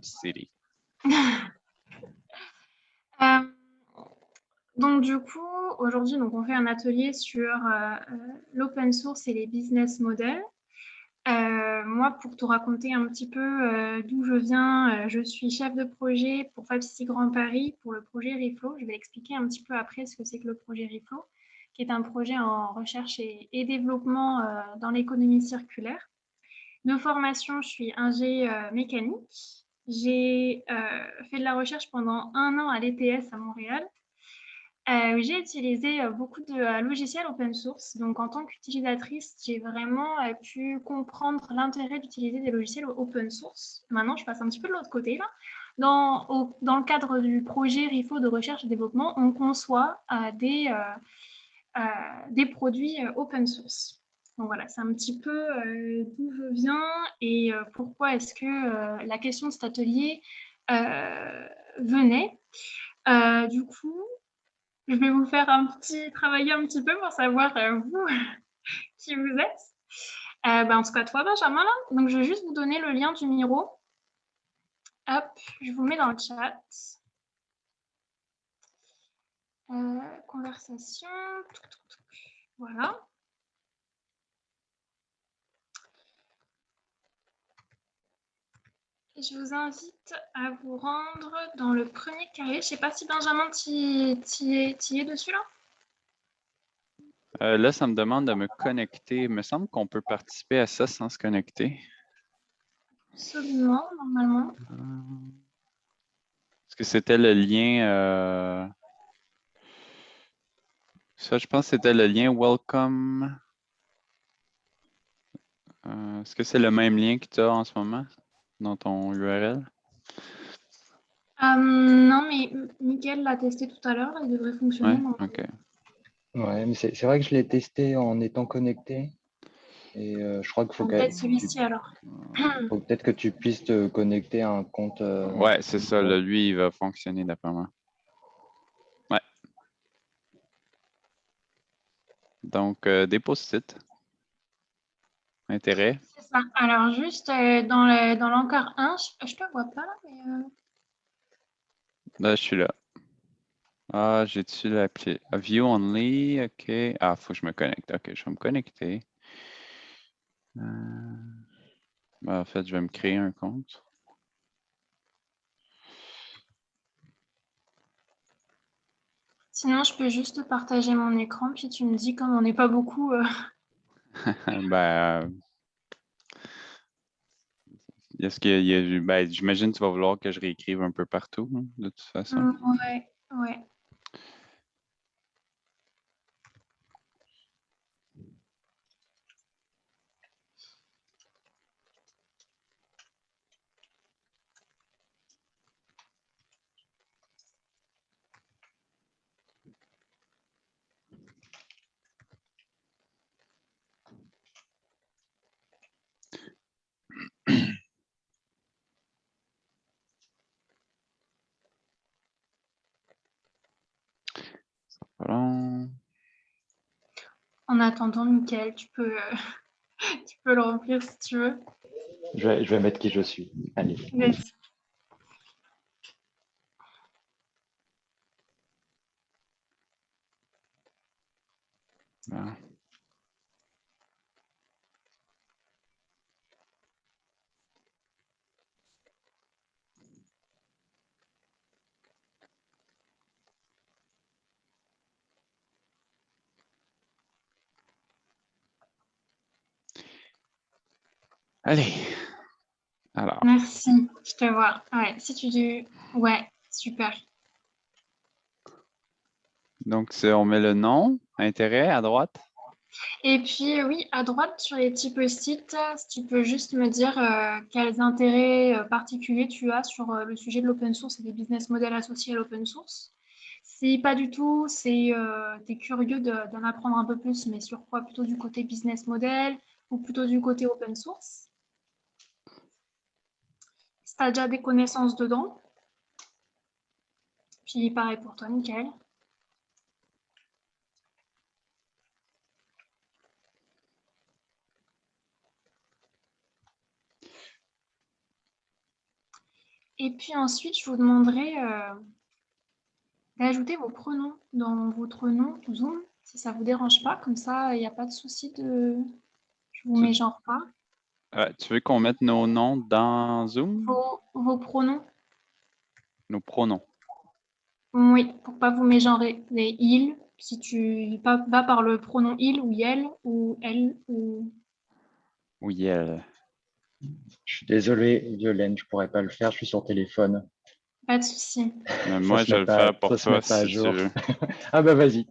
City. Euh, donc du coup, aujourd'hui, on fait un atelier sur l'open source et les business models. Moi, pour te raconter un petit peu d'où je viens, je suis chef de projet pour FabCity Grand Paris pour le projet Reflow. Je vais expliquer un petit peu après ce que c'est que le projet Reflow, qui est un projet en recherche et développement dans l'économie circulaire. De formation, je suis ingé mécanique. J'ai fait de la recherche pendant 1 an à l'ETS à Montréal. J'ai utilisé beaucoup de logiciels open source. Donc, en tant qu'utilisatrice, j'ai vraiment pu comprendre l'intérêt d'utiliser des logiciels open source. Maintenant, je passe un petit peu de l'autre côté, là. Dans le cadre du projet RIFO de recherche et développement, on conçoit des produits open source. Donc voilà, c'est un petit peu d'où je viens et pourquoi est-ce que la question de cet atelier venait. Du coup, je vais vous faire travailler un petit peu pour savoir vous qui vous êtes. En tout cas, toi, Benjamin, là. Donc, je vais juste vous donner le lien du Miro. Hop, je vous mets dans le chat. Conversation. Voilà. Et je vous invite à vous rendre dans le premier carré. Je ne sais pas si Benjamin, tu es dessus là. Là, ça me demande de me connecter. Il me semble qu'on peut participer à ça sans se connecter. Absolument, normalement. Est-ce que c'était le lien? Ça, je pense que c'était le lien Welcome. Est-ce que c'est le même lien que tu as en ce moment dans ton URL? Non, mais Mickaël l'a testé tout à l'heure. Il devrait fonctionner. Ouais, OK. Ouais, mais c'est vrai que je l'ai testé en étant connecté. Et je crois qu'il faut peut-être celui-ci alors. faut peut-être que tu puisses te connecter à un compte. Ouais, c'est ça. Là, lui, il va fonctionner d'après moi. Ouais. Donc, des post-it. Intérêt. C'est ça. Alors, juste dans l'encart 1, je te vois pas là, mais. Là, je suis là. Ah, j'ai-tu l'appli? View only, OK. Ah, il faut que je me connecte. OK, je vais me connecter. En fait, je vais me créer un compte. Sinon, je peux juste partager mon écran, puis tu me dis, comme on n'est pas beaucoup. Est-ce qu'il y a, j'imagine que tu vas vouloir que je réécrive un peu partout, hein, de toute façon. Ouais, ouais. Voilà. En attendant, Mickaël, tu peux le remplir si tu veux. Je vais mettre qui je suis. Allez. Vas-y. Voilà. Allez. Alors, Merci, je te vois. Ouais, si tu dis. Ouais, super. donc on met le nom, intérêt à droite. Et puis, oui, à droite, sur les petits post-it, si tu peux juste me dire quels intérêts particuliers tu as sur le sujet de l'open source et des business models associés à l'open source. Si pas du tout, c'est tu es curieux d'en apprendre un peu plus, mais sur quoi? Plutôt du côté business model ou plutôt du côté open source? Si tu as déjà des connaissances dedans. Puis pareil pour toi, Nickel. Et puis ensuite, je vous demanderai d'ajouter vos pronoms dans votre nom Zoom, si ça vous dérange pas. Comme ça, il n'y a pas de souci de... Je vous Tu, mégenre pas. tu veux qu'on mette nos noms dans Zoom? Vos pronoms, Nos pronoms. oui, pour pas vous mégenrer. Les il, si tu vas par le pronom il ou yel ou elle ou... Oui, elle. Je suis désolé, Violaine, je pourrais pas le faire, je suis sur téléphone. Pas de souci. Mais Ça moi, se je met vais le pas, faire pour ça se met toi pas à si tu jour. veux. Ah bah vas-y,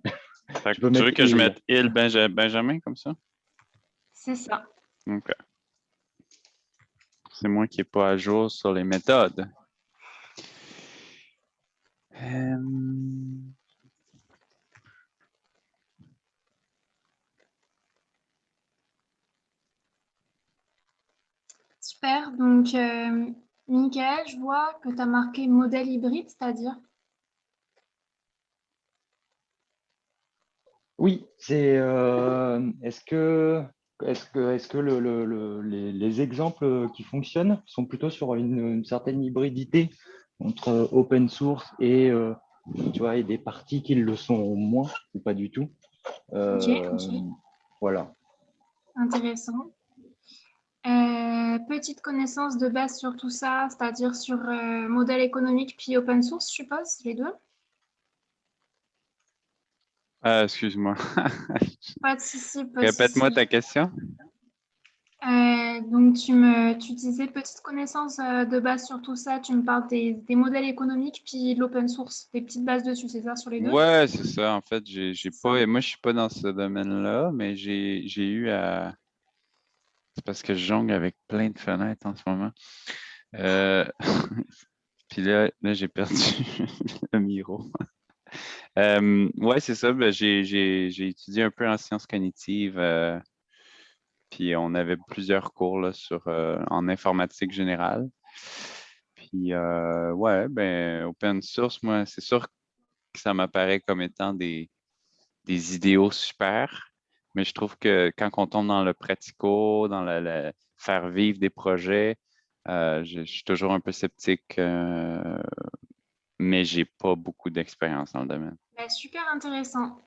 Fait je que peux tu veux mettre que je il. mette Benjamin comme ça? C'est ça. OK. C'est moi qui n'ai pas à jour sur les méthodes. Euh, Super. Donc, Michael, je vois que tu as marqué modèle hybride, c'est-à-dire? Oui, c'est. Est-ce que les exemples qui fonctionnent sont plutôt sur une certaine hybridité entre open source et tu vois et des parties qui le sont moins ou pas du tout. Ok, Euh, ok. voilà. Intéressant. Petite connaissance de base sur tout ça, c'est-à-dire sur modèle économique puis open source, je suppose, les deux? excuse-moi. Pas de souci, pas de Répète-moi ta souci. question. Donc, tu disais petite connaissance de base sur tout ça, tu me parles des modèles économiques puis de l'open source, des petites bases dessus, c'est ça, sur les deux? Ouais, c'est ça. En fait, j'ai C'est ça. pas. Moi, je suis pas dans ce domaine-là, mais j'ai eu à. C'est parce que je jongle avec plein de fenêtres en ce moment. Euh, Puis là j'ai perdu le micro. Ouais, c'est ça. Ben, j'ai étudié un peu en sciences cognitives. Puis on avait plusieurs cours là, en informatique générale. Puis ouais, ben open source, moi, c'est sûr que ça m'apparaît comme étant des idéaux super, mais je trouve que quand on tombe dans le pratico, dans le faire vivre des projets, je suis toujours un peu sceptique, mais j'ai pas beaucoup d'expérience dans le domaine. Bah, super intéressant.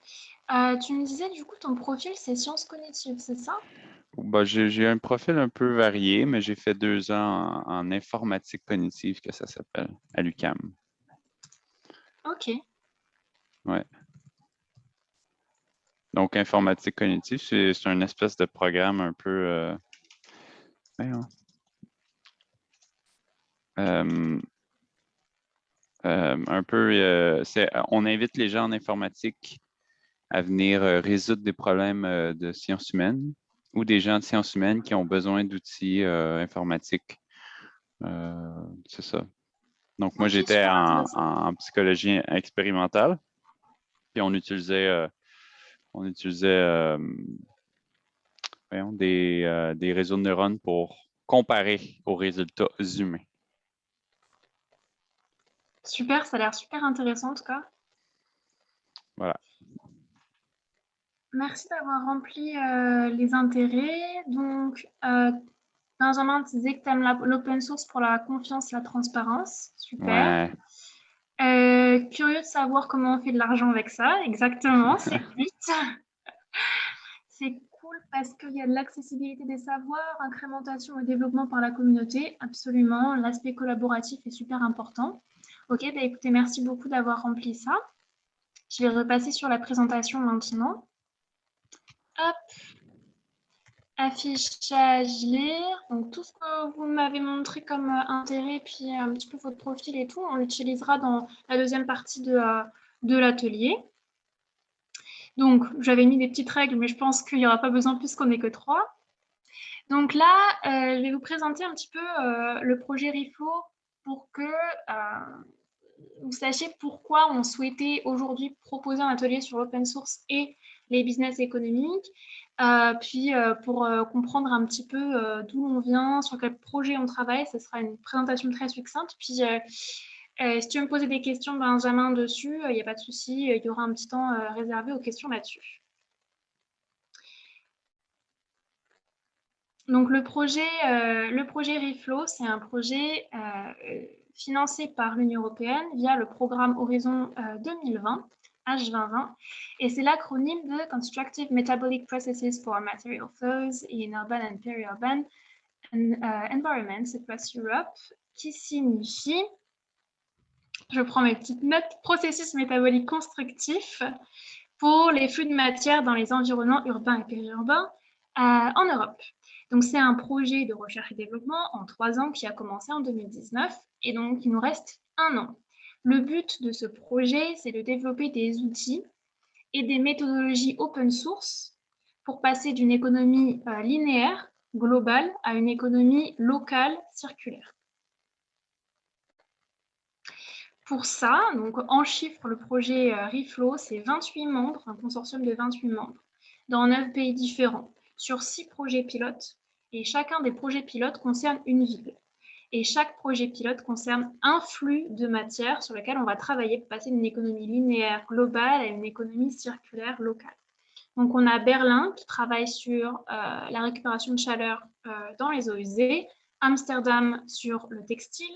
Tu me disais, du coup, ton profil, c'est sciences cognitives, c'est ça? Bah, j'ai un profil un peu varié, mais j'ai fait 2 ans en informatique cognitive, que ça s'appelle, à l'UQAM. Ok. Ouais. Donc, informatique cognitive, c'est un espèce de programme un peu, voyons, euh, un peu, on invite les gens en informatique à venir résoudre des problèmes de sciences humaines ou des gens de sciences humaines qui ont besoin d'outils informatiques. C'est ça. Donc, moi, Ok, j'étais super intéressant. en psychologie expérimentale, puis on utilisait voyons, des réseaux de neurones pour comparer aux résultats humains. Super, ça a l'air super intéressant en tout cas. Voilà. Merci d'avoir rempli les intérêts. Donc, Benjamin, tu disais que tu aimes l'open source pour la confiance, la transparence. Super. Ouais. Curieux de savoir comment on fait de l'argent avec ça. Exactement, c'est le but. C'est cool parce qu'il y a de l'accessibilité des savoirs, incrémentation et développement par la communauté. Absolument. L'aspect collaboratif est super important. Ok, bah écoutez, merci beaucoup d'avoir rempli ça. Je vais repasser sur la présentation maintenant. Hop, affichage lire. Donc tout ce que vous m'avez montré comme intérêt, puis un petit peu votre profil et tout, on l'utilisera dans la deuxième partie de l'atelier. Donc j'avais mis des petites règles, mais je pense qu'il n'y aura pas besoin puisqu'on n'est que 3. Donc là, je vais vous présenter un petit peu le projet Reflow pour que vous sachiez pourquoi on souhaitait aujourd'hui proposer un atelier sur l'open source et les business économiques, puis pour comprendre un petit peu d'où on vient, sur quel projet on travaille. Ce sera une présentation très succincte. Puis si tu veux me poser des questions, Benjamin, dessus, il n'y a pas de souci, il y aura un petit temps réservé aux questions là-dessus. Donc le projet Reflow, c'est un projet financé par l'Union européenne via le programme Horizon 2020, H2020, et c'est l'acronyme de Constructive Metabolic Processes for Material Flows in Urban and Peri-Urban Environments across Europe, qui signifie, je prends mes petites notes, processus métabolique constructif pour les flux de matière dans les environnements urbains et périurbains en Europe. Donc, c'est un projet de recherche et développement en 3 ans qui a commencé en 2019 et donc il nous reste 1 an. Le but de ce projet, c'est de développer des outils et des méthodologies open source pour passer d'une économie linéaire, globale, à une économie locale, circulaire. Pour ça, donc en chiffres, le projet Reflow, c'est 28 membres, un consortium de 28 membres, dans 9 pays différents, sur 6 projets pilotes, et chacun des projets pilotes concerne une ville. Et chaque projet pilote concerne un flux de matière sur lequel on va travailler pour passer d'une économie linéaire globale à une économie circulaire locale. Donc, on a Berlin qui travaille sur la récupération de chaleur dans les eaux usées, Amsterdam sur le textile,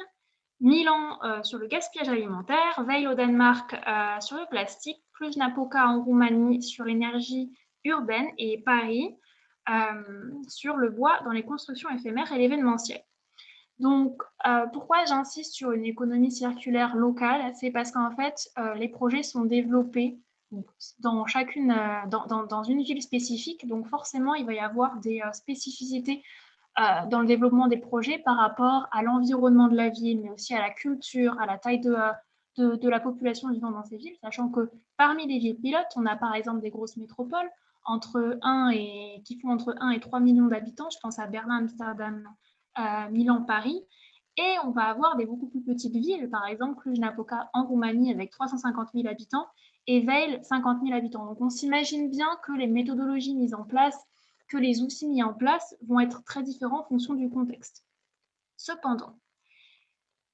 Milan sur le gaspillage alimentaire, Weil au Danemark sur le plastique, Cluj-Napoca en Roumanie sur l'énergie urbaine et Paris sur le bois dans les constructions éphémères et l'événementiel. Donc, pourquoi j'insiste sur une économie circulaire locale? C'est parce qu'en fait, les projets sont développés dans dans une ville spécifique. Donc, forcément, il va y avoir des spécificités dans le développement des projets par rapport à l'environnement de la ville, mais aussi à la culture, à la taille de la population vivant dans ces villes, sachant que parmi les villes pilotes, on a par exemple des grosses métropoles qui font entre 1 et 3 millions d'habitants. Je pense à Berlin, Amsterdam, Milan, Paris. Et on va avoir des beaucoup plus petites villes, par exemple Cluj-Napoca en Roumanie avec 350 000 habitants et Weil, 50 000 habitants. Donc on s'imagine bien que les méthodologies mises en place, que les outils mis en place vont être très différents en fonction du contexte. Cependant,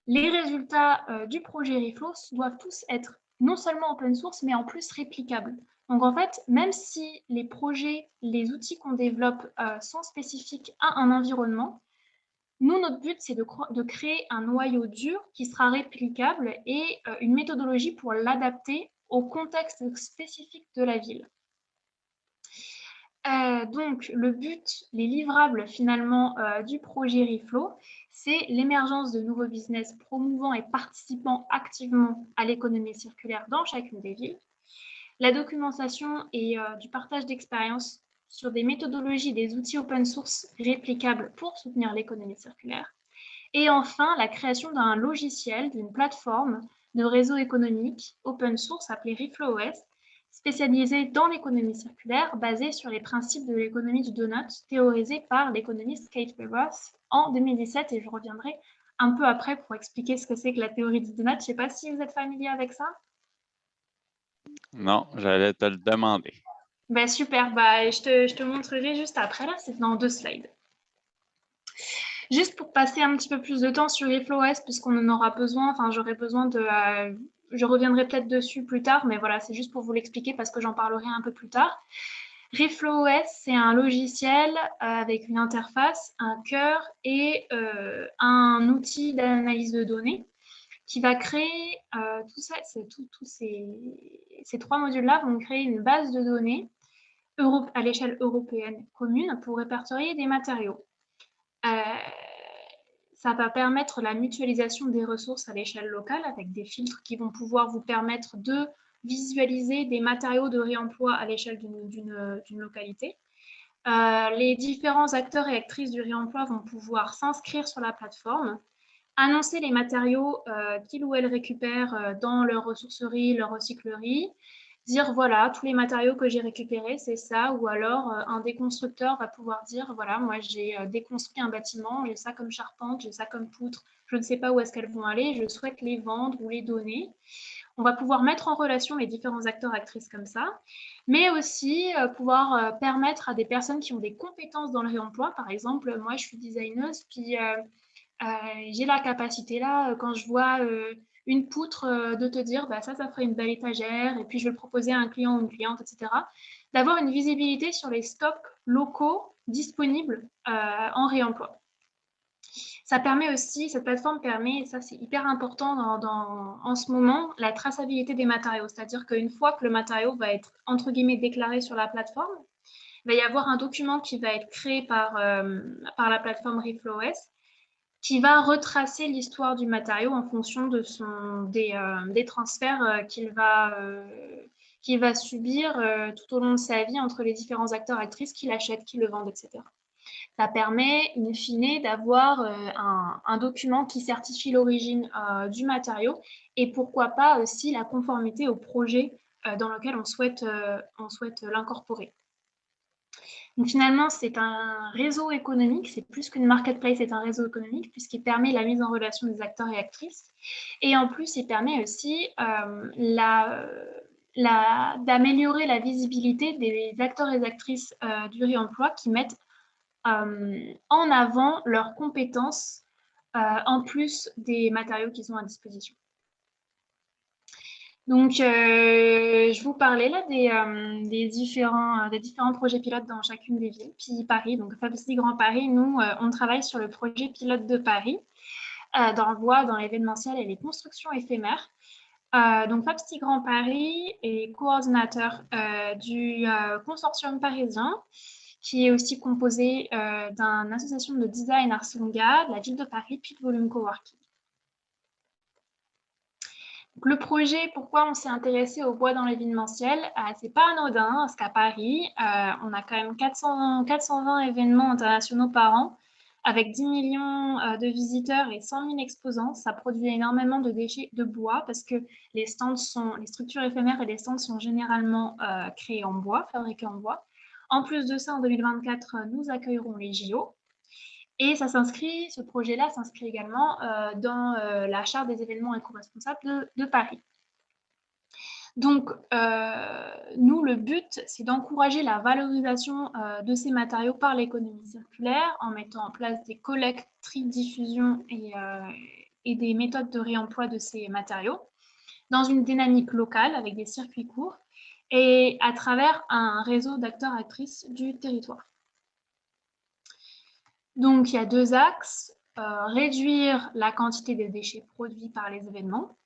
les résultats du projet Reflow doivent tous être non seulement open source, mais en plus réplicables. Donc en fait, même si les projets, les outils qu'on développe sont spécifiques à un environnement, nous, notre but, c'est de créer un noyau dur qui sera réplicable et une méthodologie pour l'adapter au contexte spécifique de la ville. Donc, le but, les livrables finalement du projet Reflow, c'est l'émergence de nouveaux business promouvant et participant activement à l'économie circulaire dans chacune des villes, la documentation et du partage d'expériences sur des méthodologies, des outils open source réplicables pour soutenir l'économie circulaire, et enfin la création d'un logiciel, d'une plateforme de réseau économique open source appelée ReflowOS, spécialisée dans l'économie circulaire, basée sur les principes de l'économie du donut, théorisée par l'économiste Kate Raworth en 2017, et je reviendrai un peu après pour expliquer ce que c'est que la théorie du donut. Je ne sais pas si vous êtes familier avec ça. Non, j'allais te le demander. Ben super, je te montrerai juste après, là, c'est dans 2 slides. Juste pour passer un petit peu plus de temps sur ReflowOS, puisqu'on en aura besoin, enfin j'aurai besoin de... je reviendrai peut-être dessus plus tard, mais voilà, c'est juste pour vous l'expliquer parce que j'en parlerai un peu plus tard. ReflowOS, c'est un logiciel avec une interface, un cœur et un outil d'analyse de données qui va créer tout ça, tous ces 3 modules-là vont créer une base de données à l'échelle européenne commune pour répertorier des matériaux. Ça va permettre la mutualisation des ressources à l'échelle locale avec des filtres qui vont pouvoir vous permettre de visualiser des matériaux de réemploi à l'échelle d'une localité. Les différents acteurs et actrices du réemploi vont pouvoir s'inscrire sur la plateforme, annoncer les matériaux qu'ils ou elles récupèrent dans leur ressourcerie, leur recyclerie, dire voilà, tous les matériaux que j'ai récupérés, c'est ça, ou alors un déconstructeur va pouvoir dire voilà, moi j'ai déconstruit un bâtiment, j'ai ça comme charpente, j'ai ça comme poutre, je ne sais pas où est-ce qu'elles vont aller, je souhaite les vendre ou les donner. On va pouvoir mettre en relation les différents acteurs, actrices comme ça, mais aussi pouvoir permettre à des personnes qui ont des compétences dans le réemploi, par exemple, moi je suis designeuse, puis j'ai la capacité là, quand je vois une poutre, de te dire bah, ça ferait une belle étagère, et puis je vais le proposer à un client ou une cliente, etc. D'avoir une visibilité sur les stocks locaux disponibles en réemploi. Ça permet aussi, cette plateforme permet, et ça c'est hyper important en ce moment, la traçabilité des matériaux. C'est-à-dire qu'une fois que le matériau va être, entre guillemets, déclaré sur la plateforme, il va y avoir un document qui va être créé par la plateforme ReflowOS qui va retracer l'histoire du matériau en fonction de des transferts qu'il va subir tout au long de sa vie entre les différents acteurs, actrices qui l'achètent, qui le vendent, etc. Ça permet, in fine, d'avoir un document qui certifie l'origine du matériau et pourquoi pas aussi la conformité au projet dans lequel on souhaite l'incorporer. Donc finalement, c'est un réseau économique, c'est plus qu'une marketplace, c'est un réseau économique puisqu'il permet la mise en relation des acteurs et actrices. Et en plus, il permet aussi d'améliorer la visibilité des acteurs et actrices du réemploi qui mettent en avant leurs compétences en plus des matériaux qu'ils ont à disposition. Donc, je vous parlais là des différents projets pilotes dans chacune des villes. Puis Paris, donc FabCity Grand Paris, nous, on travaille sur le projet pilote de Paris, dans le bois, dans l'événementiel et les constructions éphémères. Donc FabCity Grand Paris est coordinateur du consortium parisien, qui est aussi composé d'une association de design Arcelonga, de la ville de Paris, puis de Volume Coworking. Donc, le projet, pourquoi on s'est intéressé au bois dans l'événementiel, c'est pas anodin, parce qu'à Paris, on a quand même 420 événements internationaux par an, avec 10 millions de visiteurs et 100 000 exposants. Ça produit énormément de déchets de bois, parce que les structures éphémères et les stands sont généralement créés en bois, fabriqués en bois. En plus de ça, en 2024, nous accueillerons les JO. Et ce projet-là s'inscrit également dans la charte des événements éco-responsables de Paris. Donc, nous, le but, c'est d'encourager la valorisation de ces matériaux par l'économie circulaire en mettant en place des collectes, tri, diffusion et des méthodes de réemploi de ces matériaux dans une dynamique locale avec des circuits courts et à travers un réseau d'acteurs-actrices du territoire. Donc, il y a deux axes. Réduire la quantité des déchets produits par les événements,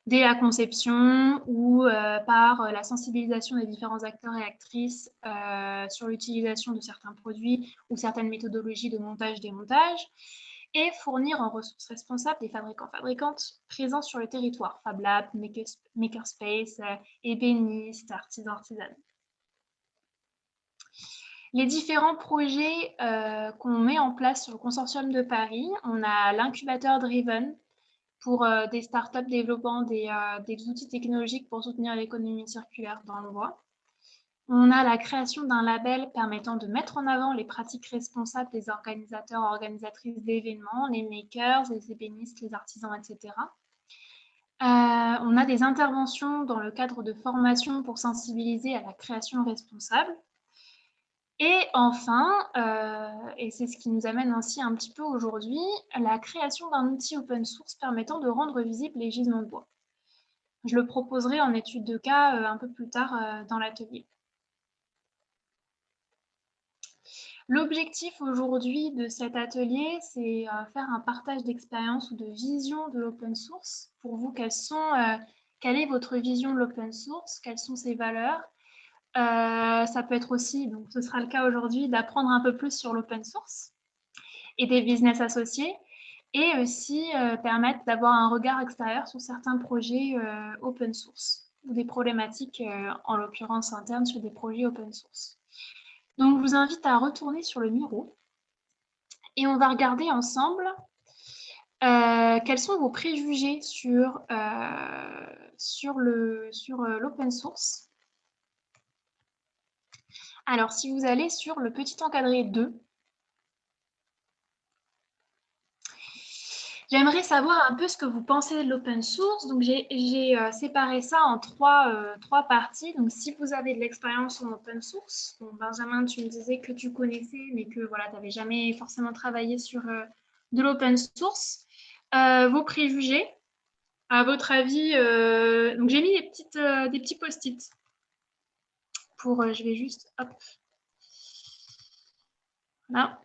dès la conception ou par la sensibilisation des différents acteurs et actrices sur l'utilisation de certains produits ou certaines méthodologies de montage-démontage, et fournir en ressources responsables des fabricants-fabricantes présents sur le territoire, Fab Lab, Makerspace, ébénistes, artisans-artisanes. Les différents projets qu'on met en place sur le consortium de Paris, on a l'incubateur Driven pour des startups développant des outils technologiques pour soutenir l'économie circulaire dans le bois. On a la création d'un label permettant de mettre en avant les pratiques responsables des organisateurs et organisatrices d'événements, les makers, les ébénistes, les artisans, etc. On a des interventions dans le cadre de formation pour sensibiliser à la création responsable. Et enfin, et c'est ce qui nous amène ainsi un petit peu aujourd'hui, la création d'un outil open source permettant de rendre visibles les gisements de bois. Je le proposerai en étude de cas un peu plus tard dans l'atelier. L'objectif aujourd'hui de cet atelier, c'est faire un partage d'expérience ou de vision de l'open source. Pour vous, quelle est votre vision de l'open source? Quelles sont ses valeurs? Ça peut être aussi, donc ce sera le cas aujourd'hui, d'apprendre un peu plus sur l'open source et des business associés, et aussi permettre d'avoir un regard extérieur sur certains projets open source ou des problématiques, en l'occurrence internes, sur des projets open source. Donc, je vous invite à retourner sur le Miro et on va regarder ensemble quels sont vos préjugés sur l'open source. Alors, si vous allez sur le petit encadré 2, j'aimerais savoir un peu ce que vous pensez de l'open source. Donc, j'ai séparé ça en trois parties. Donc, si vous avez de l'expérience en open source, bon, Benjamin, tu me disais que tu connaissais, mais que voilà, tu n'avais jamais forcément travaillé sur de l'open source. Vos préjugés, à votre avis, donc j'ai mis des petits post-it. Je vais juste, hop. Voilà.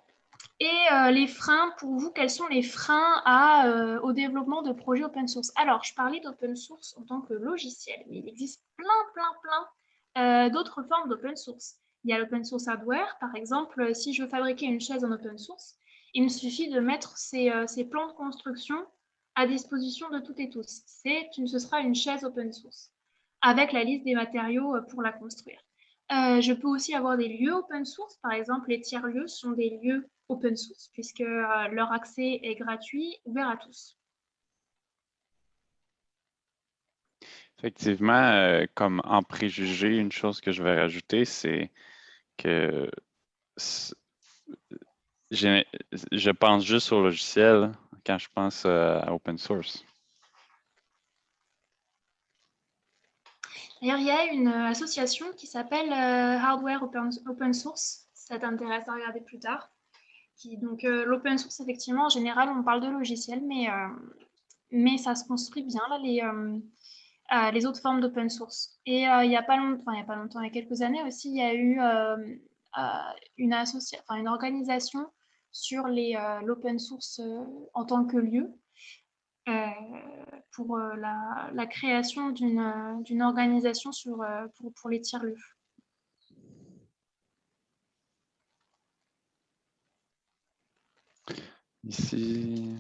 Et les freins, pour vous, quels sont les freins au développement de projets open source? Alors, je parlais d'open source en tant que logiciel, mais il existe plein d'autres formes d'open source. Il y a l'open source hardware, par exemple, si je veux fabriquer une chaise en open source, il me suffit de mettre ces plans de construction à disposition de toutes et tous. Ce sera une chaise open source, avec la liste des matériaux pour la construire. Je peux aussi avoir des lieux open source. Par exemple, les tiers-lieux sont des lieux open source puisque leur accès est gratuit, ouvert à tous. Effectivement, comme en préjugé, une chose que je vais rajouter, c'est que je pense juste au logiciel quand je pense à open source. D'ailleurs, il y a une association qui s'appelle Hardware Open Source. Ça t'intéresse à regarder plus tard. Donc, l'open source, effectivement, en général, on parle de logiciel, mais ça se construit bien, là, les autres formes d'open source. Et il n'y a pas longtemps, il y a quelques années aussi, il y a eu une organisation sur l'open source en tant que lieu pour la création d'une organisation pour les tiers-lieux. Ici.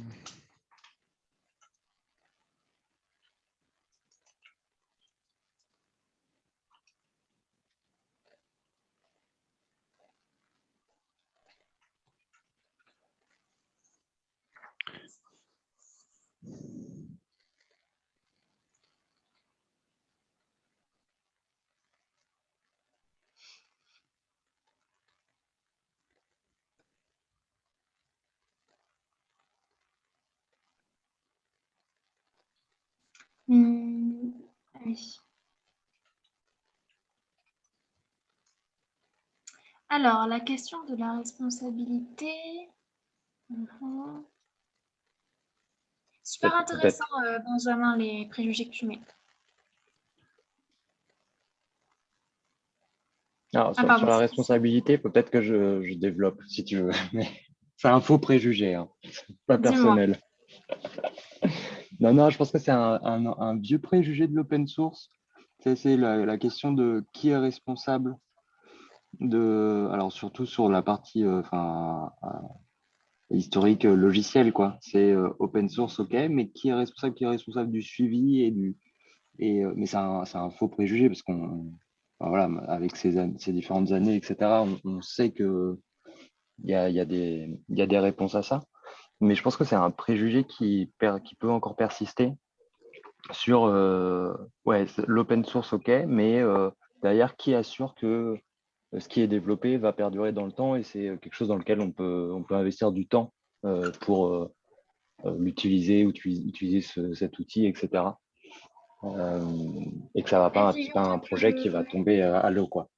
Oui. Alors, la question de la responsabilité. Super intéressant, Benjamin, les préjugés que tu mets. Alors, sur la responsabilité, peut-être que je développe, si tu veux. Mais c'est un faux préjugé, hein. Pas personnel. Non, je pense que c'est un vieux préjugé de l'open source. C'est la question de qui est responsable alors surtout sur la partie historique logiciel, quoi. C'est open source, ok, mais qui est responsable du suivi mais c'est un faux préjugé parce voilà, avec ces différentes années, etc., on sait que il y a des réponses à ça. Mais je pense que c'est un préjugé qui peut encore persister sur l'open source, ok, mais derrière, qui assure que ce qui est développé va perdurer dans le temps et c'est quelque chose dans lequel on peut investir du temps pour l'utiliser, utiliser cet outil, etc. Et que ça va pas être un projet qui va tomber à l'eau, quoi.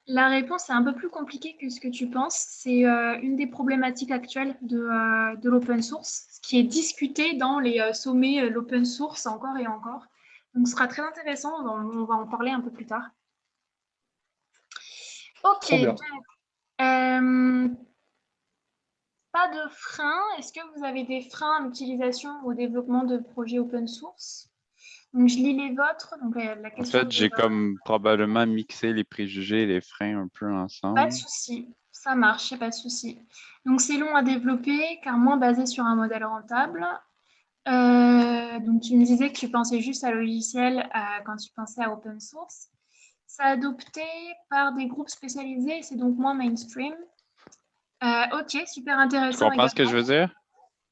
La réponse est un peu plus compliquée que ce que tu penses. C'est une des problématiques actuelles de l'open source, ce qui est discuté dans les sommets l'open source encore et encore. Donc, ce sera très intéressant. On va en parler un peu plus tard. Ok, donc, pas de frein. Est-ce que vous avez des freins à l'utilisation ou au développement de projets open source? Donc, je lis les vôtres. Donc, la question En fait, j'ai comme probablement mixé les préjugés et les freins un peu ensemble. Pas de souci, ça marche, pas de souci. Donc, c'est long à développer car moins basé sur un modèle rentable. Donc, tu me disais que tu pensais juste à logiciel quand tu pensais à open source. C'est adopté par des groupes spécialisés, c'est donc moins mainstream. Ok, super intéressant. Tu comprends ce que je veux dire?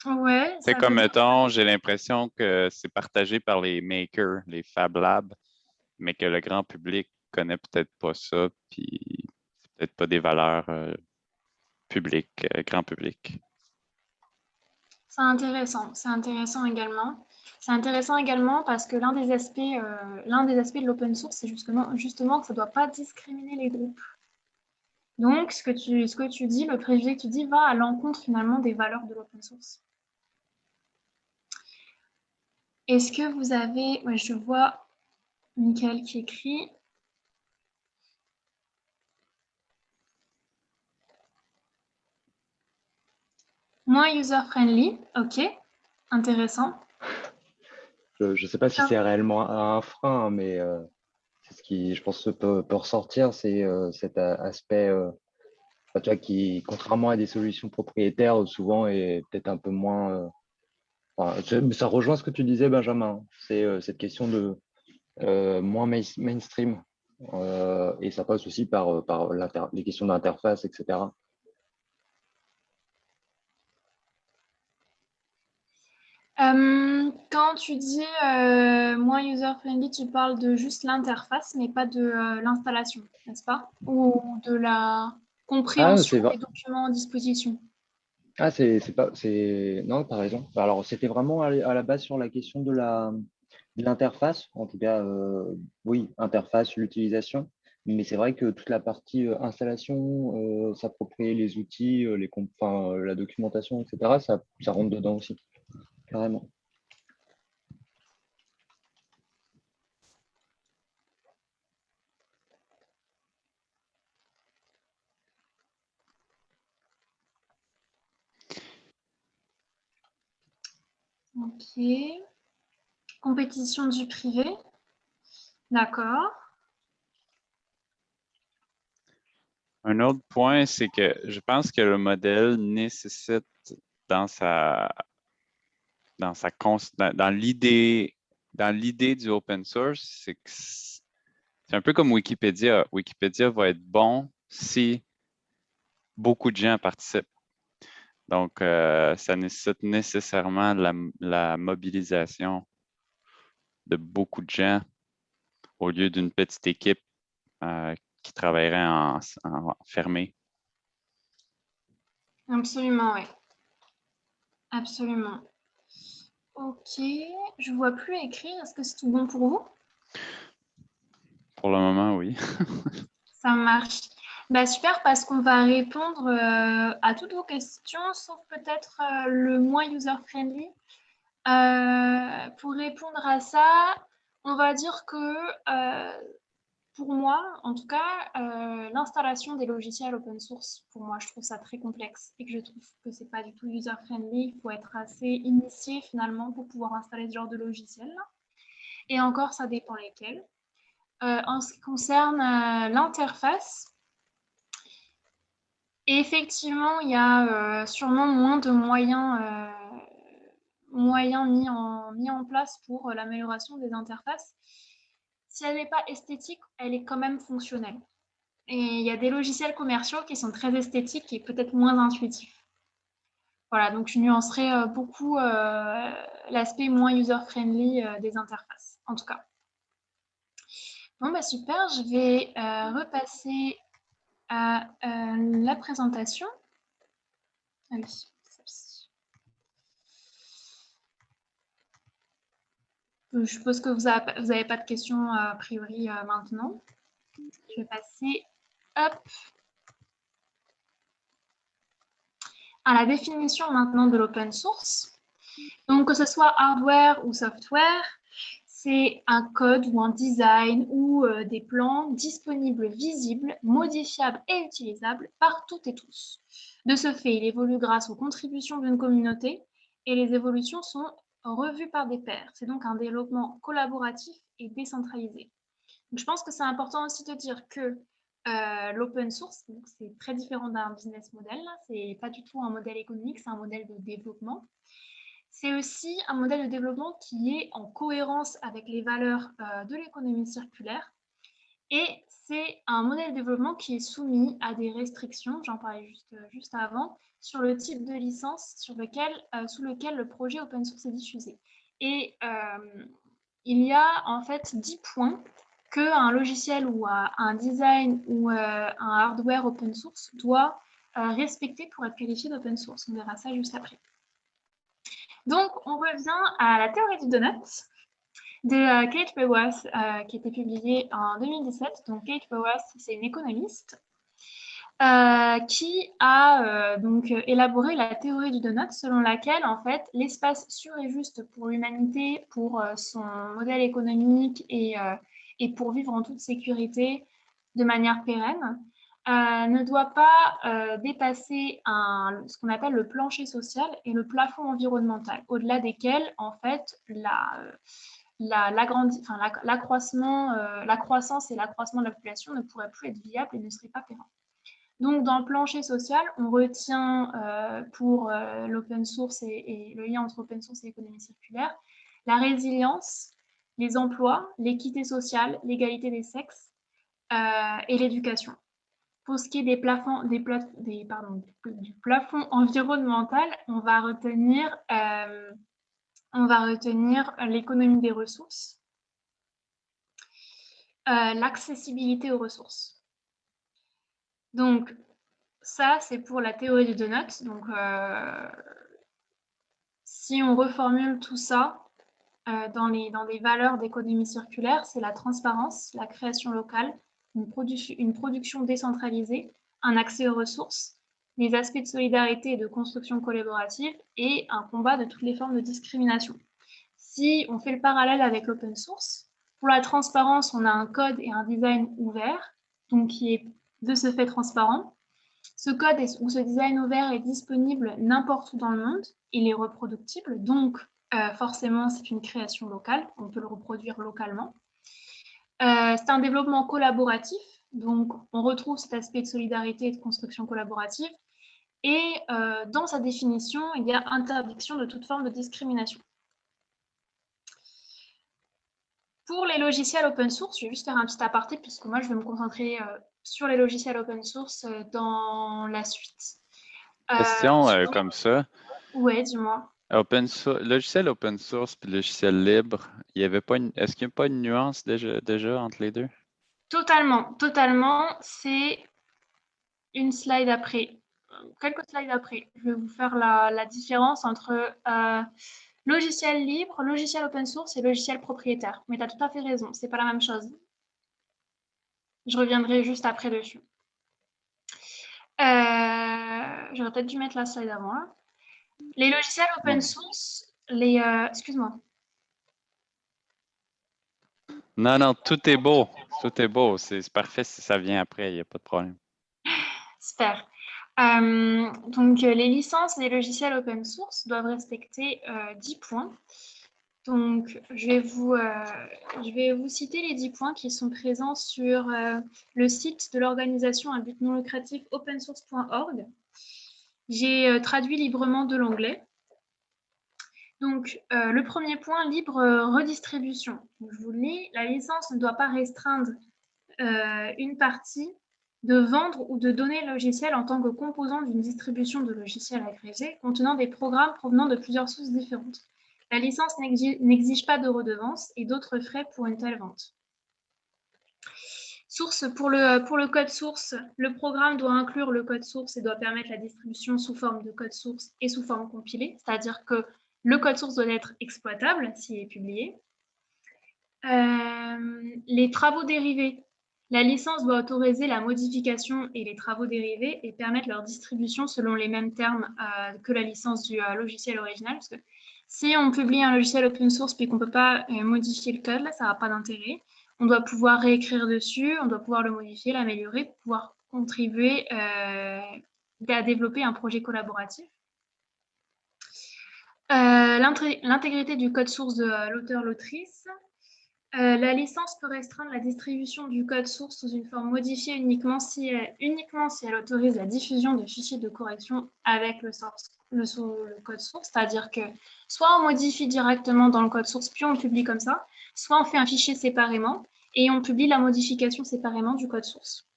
Ouais. C'est comme, mettons, j'ai l'impression que c'est partagé par les makers, les Fab Labs, mais que le grand public connaît peut-être pas ça, puis c'est peut-être pas des valeurs publiques, grand public. C'est intéressant également. C'est intéressant également parce que l'un des aspects de l'open source, c'est justement que ça ne doit pas discriminer les groupes. Donc, ce que tu dis, le préjugé que tu dis, va à l'encontre finalement des valeurs de l'open source. Est-ce que vous avez... Ouais, je vois Michael qui écrit. Moins user-friendly, ok, intéressant. Je ne sais pas si c'est réellement un frein, hein, mais c'est ce qui, je pense, peut ressortir, c'est cet aspect tu vois, qui, contrairement à des solutions propriétaires, souvent est peut-être un peu moins. Ça rejoint ce que tu disais, Benjamin. C'est cette question de moins mainstream. Et ça passe aussi par les questions d'interface, etc. Quand tu dis moins user-friendly, tu parles de juste l'interface, mais pas de l'installation, n'est-ce pas? Ou de la Ah, compréhension des documents en disposition. c'est pas, c'est, non, t'as raison. Alors, c'était vraiment à la base sur la question de l'interface, en tout cas, oui, interface, l'utilisation. Mais c'est vrai que toute la partie installation, s'approprier les outils, la documentation, etc., ça rentre dedans aussi, carrément. Ok. Compétition du privé. D'accord. Un autre point, c'est que je pense que le modèle nécessite dans sa, dans l'idée du open source, c'est un peu comme Wikipédia. Wikipédia va être bon si beaucoup de gens participent. Donc, ça nécessite nécessairement la mobilisation de beaucoup de gens au lieu d'une petite équipe qui travaillerait en fermé. Absolument, oui. Absolument. Ok. Je ne vois plus écrire. Est-ce que c'est tout bon pour vous? Pour le moment, oui. Ça marche. Bah, super, parce qu'on va répondre à toutes vos questions, sauf peut-être le moins user-friendly. Pour répondre à ça, on va dire que pour moi, en tout cas, l'installation des logiciels open source, pour moi, je trouve ça très complexe et que je trouve que c'est pas du tout user-friendly. Il faut être assez initié finalement pour pouvoir installer ce genre de logiciel. Et encore, ça dépend lesquels. En ce qui concerne l'interface, effectivement, il y a sûrement moins de moyens mis en place pour l'amélioration des interfaces. Si elle n'est pas esthétique, elle est quand même fonctionnelle. Et il y a des logiciels commerciaux qui sont très esthétiques et peut-être moins intuitifs. Voilà, donc je nuancerai beaucoup l'aspect moins user-friendly des interfaces, en tout cas. Bon, bah super, je vais repasser à la présentation. Ah oui, celle-ci. Je suppose que vous n'avez pas de questions a priori maintenant. Je vais passer hop, à la définition maintenant de l'open source. Donc, que ce soit hardware ou software, c'est un code ou un design ou des plans disponibles, visibles, modifiables et utilisables par toutes et tous. De ce fait, il évolue grâce aux contributions d'une communauté et les évolutions sont revues par des pairs. C'est donc un développement collaboratif et décentralisé. Donc, je pense que c'est important aussi de dire que l'open source, c'est très différent d'un business model. Ce n'est pas du tout un modèle économique, c'est un modèle de développement. C'est aussi un modèle de développement qui est en cohérence avec les valeurs de l'économie circulaire. Et c'est un modèle de développement qui est soumis à des restrictions, j'en parlais juste avant, sur le type de licence sous lequel le projet open source est diffusé. Et il y a en fait 10 points qu'un logiciel ou un design ou un hardware open source doit respecter pour être qualifié d'open source. On verra ça juste après. Donc, on revient à la théorie du donut de Kate Raworth, qui a été publiée en 2017. Donc, Kate Raworth, c'est une économiste qui a donc élaboré la théorie du donut, selon laquelle, en fait, l'espace sûr et juste pour l'humanité, pour son modèle économique et pour vivre en toute sécurité de manière pérenne, ne doit pas dépasser ce qu'on appelle le plancher social et le plafond environnemental, au-delà desquels, en fait, la croissance et l'accroissement de la population ne pourraient plus être viables et ne seraient pas pérennes. Donc, dans le plancher social, on retient pour l'open source et le lien entre open source et économie circulaire, la résilience, les emplois, l'équité sociale, l'égalité des sexes et l'éducation. Pour ce qui est du plafond environnemental, on va retenir l'économie des ressources, l'accessibilité aux ressources. Donc, ça, c'est pour la théorie du donut. Donc, si on reformule tout ça dans les valeurs d'économie circulaire, c'est la transparence, la création locale, une production décentralisée, un accès aux ressources, les aspects de solidarité et de construction collaborative et un combat de toutes les formes de discrimination. Si on fait le parallèle avec l'open source, pour la transparence, on a un code et un design ouvert, donc qui est de ce fait transparent. Ce code ou ce design ouvert est disponible n'importe où dans le monde, il est reproductible, donc forcément c'est une création locale, on peut le reproduire localement. C'est un développement collaboratif, donc on retrouve cet aspect de solidarité et de construction collaborative, et dans sa définition, il y a interdiction de toute forme de discrimination. Pour les logiciels open source, je vais juste faire un petit aparté puisque moi je vais me concentrer sur les logiciels open source dans la suite. Question comme ça. Ouais, dis-moi. Logiciel open source et logiciel libre, est-ce qu'il n'y a pas une nuance déjà entre les deux? Totalement. C'est une slide après. Quelques slides après. Je vais vous faire la différence entre logiciel libre, logiciel open source et logiciel propriétaire. Mais tu as tout à fait raison, c'est pas la même chose. Je reviendrai juste après dessus. J'aurais peut-être dû mettre la slide avant. Hein. Les logiciels open source, excuse-moi. Non, tout est beau. Tout est beau. C'est parfait si ça vient après, il n'y a pas de problème. Super. Donc, les licences des logiciels open source doivent respecter 10 points. Donc, je vais vous citer les 10 points qui sont présents sur le site de l'organisation à but non lucratif opensource.org. J'ai traduit librement de l'anglais. Donc, le premier point, libre redistribution. Donc, je vous le lis, la licence ne doit pas restreindre une partie de vendre ou de donner le logiciel en tant que composant d'une distribution de logiciels agrégés contenant des programmes provenant de plusieurs sources différentes. La licence n'exige pas de redevance et d'autres frais pour une telle vente. Source, pour le code source, le programme doit inclure le code source et doit permettre la distribution sous forme de code source et sous forme compilée, c'est-à-dire que le code source doit être exploitable s'il est publié. Les travaux dérivés. La licence doit autoriser la modification et les travaux dérivés et permettre leur distribution selon les mêmes termes que la licence du logiciel original. Parce que si on publie un logiciel open source puis qu'on ne peut pas modifier le code, là, ça n'a pas d'intérêt. On doit pouvoir réécrire dessus, on doit pouvoir le modifier, l'améliorer, pour pouvoir contribuer à développer un projet collaboratif. L'intégrité du code source de l'auteur-l'autrice. La licence peut restreindre la distribution du code source sous une forme modifiée uniquement si elle autorise la diffusion de fichiers de correction avec le code source, c'est-à-dire que soit on modifie directement dans le code source puis on le publie comme ça, soit on fait un fichier séparément et on publie la modification séparément du code source.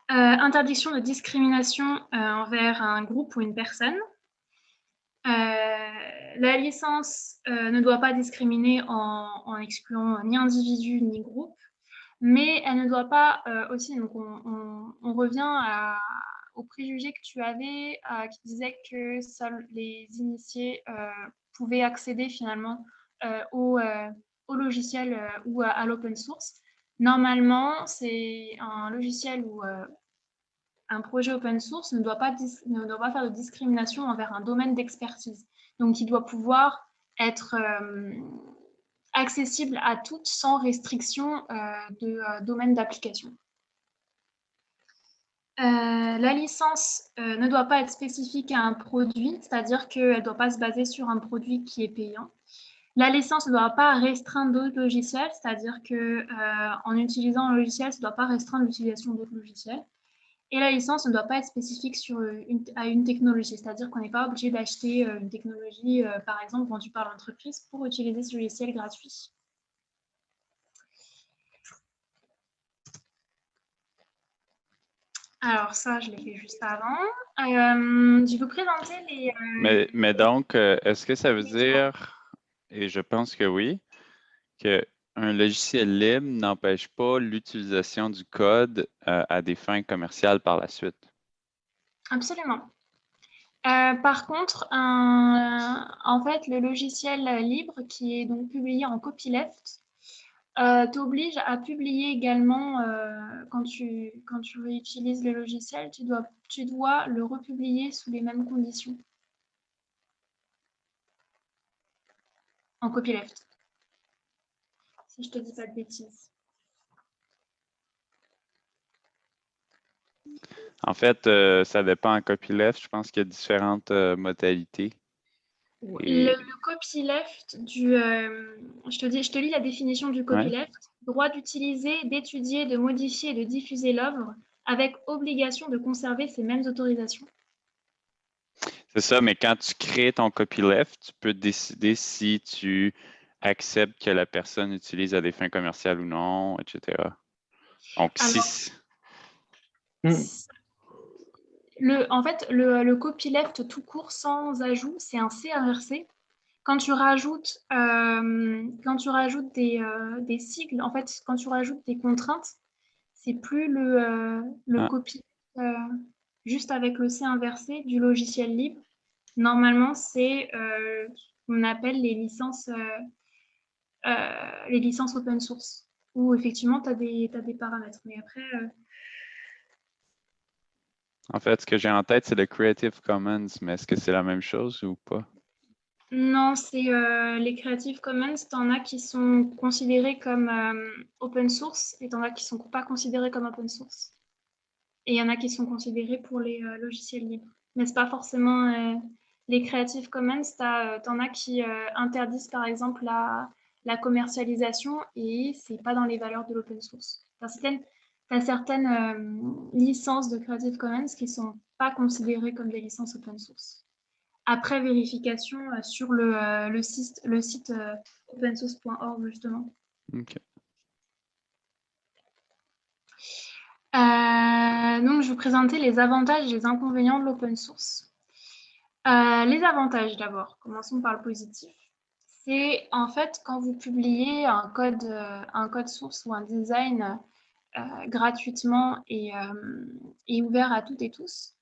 Interdiction de discrimination envers un groupe ou une personne. La licence ne doit pas discriminer en excluant ni individu ni groupe, mais elle ne doit pas aussi, donc on revient au préjugé que tu avais qui disait que seuls les initiés pouvaient accéder finalement au logiciel ou à l'open source. Normalement, c'est un logiciel ou un projet open source ne doit pas faire de discrimination envers un domaine d'expertise. Donc, il doit pouvoir être accessible à toutes sans restriction de domaine d'application. La licence ne doit pas être spécifique à un produit, c'est-à-dire qu'elle ne doit pas se baser sur un produit qui est payant. La licence ne doit pas restreindre d'autres logiciels, c'est-à-dire qu'en utilisant un logiciel, ça ne doit pas restreindre l'utilisation d'autres logiciels. Et la licence ne doit pas être spécifique à une technologie, c'est-à-dire qu'on n'est pas obligé d'acheter une technologie, par exemple, vendue par l'entreprise pour utiliser ce logiciel gratuit. Alors ça, je l'ai fait juste avant. Je vais vous présenter les... Mais donc, est-ce que ça veut dire, et je pense que oui, qu'un logiciel libre n'empêche pas l'utilisation du code à des fins commerciales par la suite? Absolument. Par contre, en fait, le logiciel libre qui est donc publié en copyleft t'oblige à publier également, quand tu réutilises le logiciel, tu dois le republier sous les mêmes conditions en copyleft, si je te dis pas de bêtises. En fait, ça dépend en copyleft. Je pense qu'il y a différentes modalités. Et... Le copyleft je te lis la définition du copyleft. Ouais. Droit d'utiliser, d'étudier, de modifier et de diffuser l'œuvre avec obligation de conserver ces mêmes autorisations. C'est ça, mais quand tu crées ton copyleft, tu peux décider si tu acceptes que la personne utilise à des fins commerciales ou non, etc. Donc, Alors, en fait, le copyleft tout court sans ajout, c'est un C inversé. Quand tu rajoutes des sigles, en fait, quand tu rajoutes des contraintes, c'est plus le copyleft juste avec le C inversé du logiciel libre. Normalement, c'est ce qu'on appelle les licences open source, où effectivement, tu as des paramètres. Mais après... En fait, ce que j'ai en tête, c'est le Creative Commons, mais est-ce que c'est la même chose ou pas? Non, c'est les Creative Commons, t'en as qui sont considérés comme open source et t'en as qui sont pas considérés comme open source. Et il y en a qui sont considérés pour les logiciels libres. Mais c'est pas forcément les Creative Commons, t'en as qui interdisent par exemple la commercialisation et c'est pas dans les valeurs de l'open source. T'as certaines licences de Creative Commons qui sont pas considérées comme des licences open source. Après vérification sur le site opensource.org justement. OK. Donc, je vais vous présenter les avantages et les inconvénients de l'open source. Les avantages d'abord, commençons par le positif. C'est en fait quand vous publiez un code source ou un design gratuitement et ouvert à toutes et tous,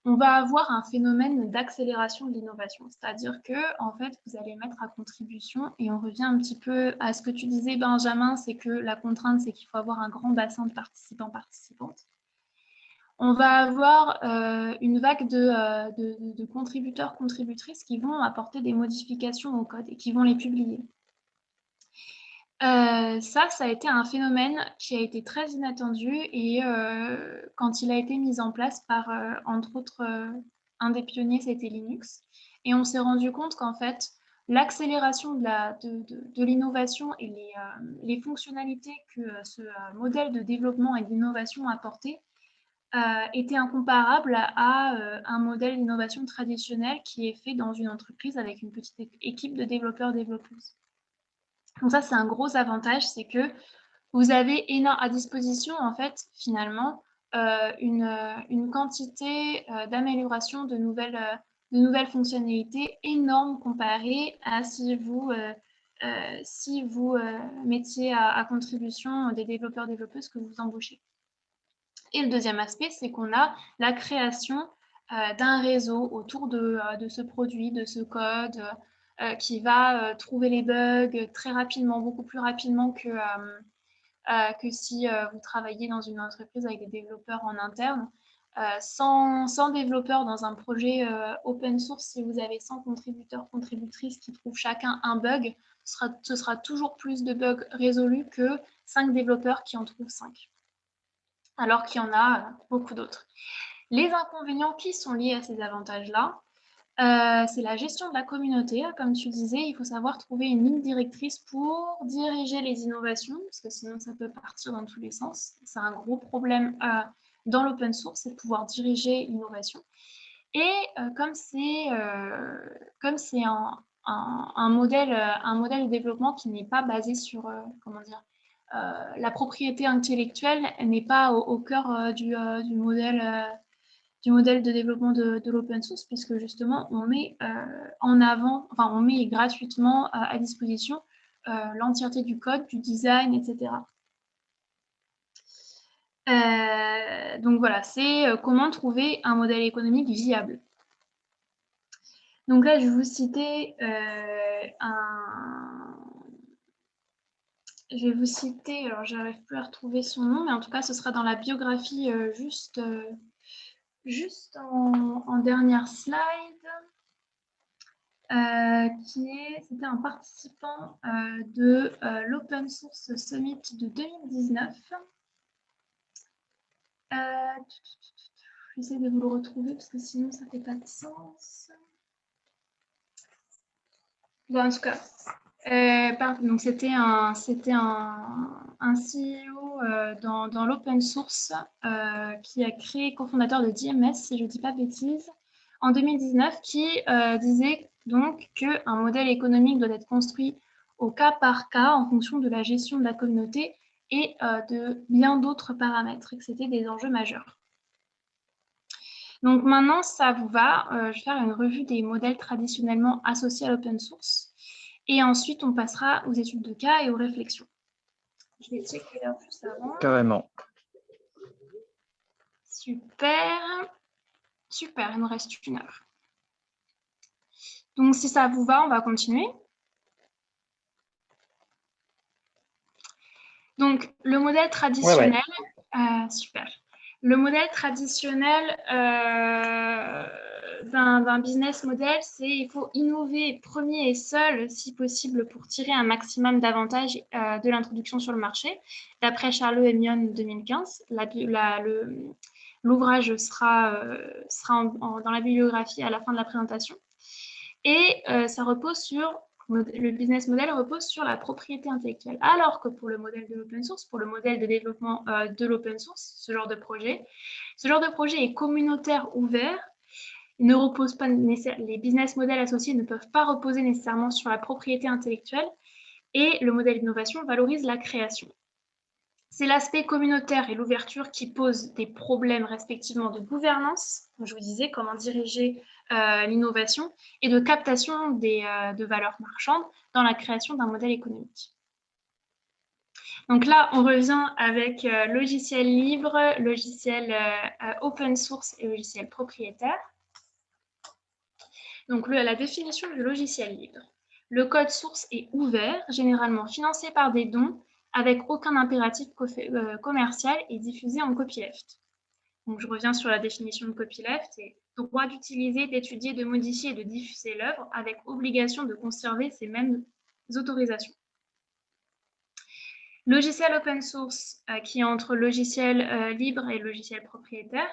on va avoir un phénomène d'accélération de l'innovation. C'est-à-dire que, en fait, vous allez mettre à contribution, et on revient un petit peu à ce que tu disais, Benjamin, c'est que la contrainte, c'est qu'il faut avoir un grand bassin de participants-participantes. On va avoir une vague de contributeurs, contributrices qui vont apporter des modifications au code et qui vont les publier. Ça a été un phénomène qui a été très inattendu et quand il a été mis en place par, entre autres, un des pionniers, c'était Linux. Et on s'est rendu compte qu'en fait, l'accélération de l'innovation et les fonctionnalités que ce modèle de développement et d'innovation apportait étaient incomparables à un modèle d'innovation traditionnel qui est fait dans une entreprise avec une petite équipe de développeurs-développeuses. Donc ça, c'est un gros avantage, c'est que vous avez à disposition, en fait, finalement, une quantité d'amélioration de nouvelles fonctionnalités énormes comparée à si vous mettiez à contribution des développeurs-développeuses que vous embauchez. Et le deuxième aspect, c'est qu'on a la création d'un réseau autour de ce produit, de ce code, qui va trouver les bugs très rapidement, beaucoup plus rapidement que si vous travaillez dans une entreprise avec des développeurs en interne. Sans développeurs dans un projet open source, si vous avez 100 contributeurs, contributrices qui trouvent chacun un bug, ce sera toujours plus de bugs résolus que 5 développeurs qui en trouvent 5. alors qu'il y en a beaucoup d'autres. Les inconvénients qui sont liés à ces avantages-là, c'est la gestion de la communauté. Comme tu disais, il faut savoir trouver une ligne directrice pour diriger les innovations, parce que sinon ça peut partir dans tous les sens. C'est un gros problème dans l'open source, c'est de pouvoir diriger l'innovation. Et comme c'est un modèle de développement qui n'est pas basé sur, comment dire, la propriété intellectuelle n'est pas au cœur du modèle de développement de l'open source, puisque justement, on met en avant, enfin, on met gratuitement à disposition l'entièreté du code, du design, etc. Donc voilà, c'est comment trouver un modèle économique viable. Donc là, je vais vous citer Je vais vous citer, alors j'arrive plus à retrouver son nom, mais en tout cas, ce sera dans la biographie juste en dernière slide. C'était un participant de l'Open Source Summit de 2019. J'essaie de vous le retrouver parce que sinon ça ne fait pas de sens. Bon, en tout cas, donc c'était un CEO dans l'open source qui a créé, cofondateur de DMS, si je ne dis pas de bêtises, en 2019, qui disait donc qu'un modèle économique doit être construit au cas par cas en fonction de la gestion de la communauté et de bien d'autres paramètres, et que c'était des enjeux majeurs. Donc maintenant, ça vous va, je vais faire une revue des modèles traditionnellement associés à l'open source. Et ensuite, on passera aux études de cas et aux réflexions. Je vais checker l'heure juste avant. Carrément. Super. Super, il nous reste 1 heure. Donc, si ça vous va, on va continuer. Donc, le modèle traditionnel... Ouais. Super. Le modèle traditionnel d'un business model, c'est il faut innover premier et seul, si possible, pour tirer un maximum d'avantages de l'introduction sur le marché. D'après Charlot et Mion 2015, l'ouvrage sera dans la bibliographie à la fin de la présentation. Et ça repose sur... Le business model repose sur la propriété intellectuelle, alors que pour le modèle de l'open source, pour le modèle de développement de l'open source, ce genre de projet est communautaire, ouvert. Il ne repose pas les business models associés ne peuvent pas reposer nécessairement sur la propriété intellectuelle, et le modèle d'innovation valorise la création. C'est l'aspect communautaire et l'ouverture qui posent des problèmes respectivement de gouvernance, comme je vous disais, comment diriger l'innovation, et de captation de valeurs marchandes dans la création d'un modèle économique. Donc là, on revient avec logiciel libre, logiciel open source et logiciel propriétaire. Donc la définition du logiciel libre. Le code source est ouvert, généralement financé par des dons, avec aucun impératif commercial et diffusé en copyleft. Donc, je reviens sur la définition de copyleft, c'est droit d'utiliser, d'étudier, de modifier et de diffuser l'œuvre avec obligation de conserver ces mêmes autorisations. Logiciel open source qui est entre logiciel libre et logiciel propriétaire.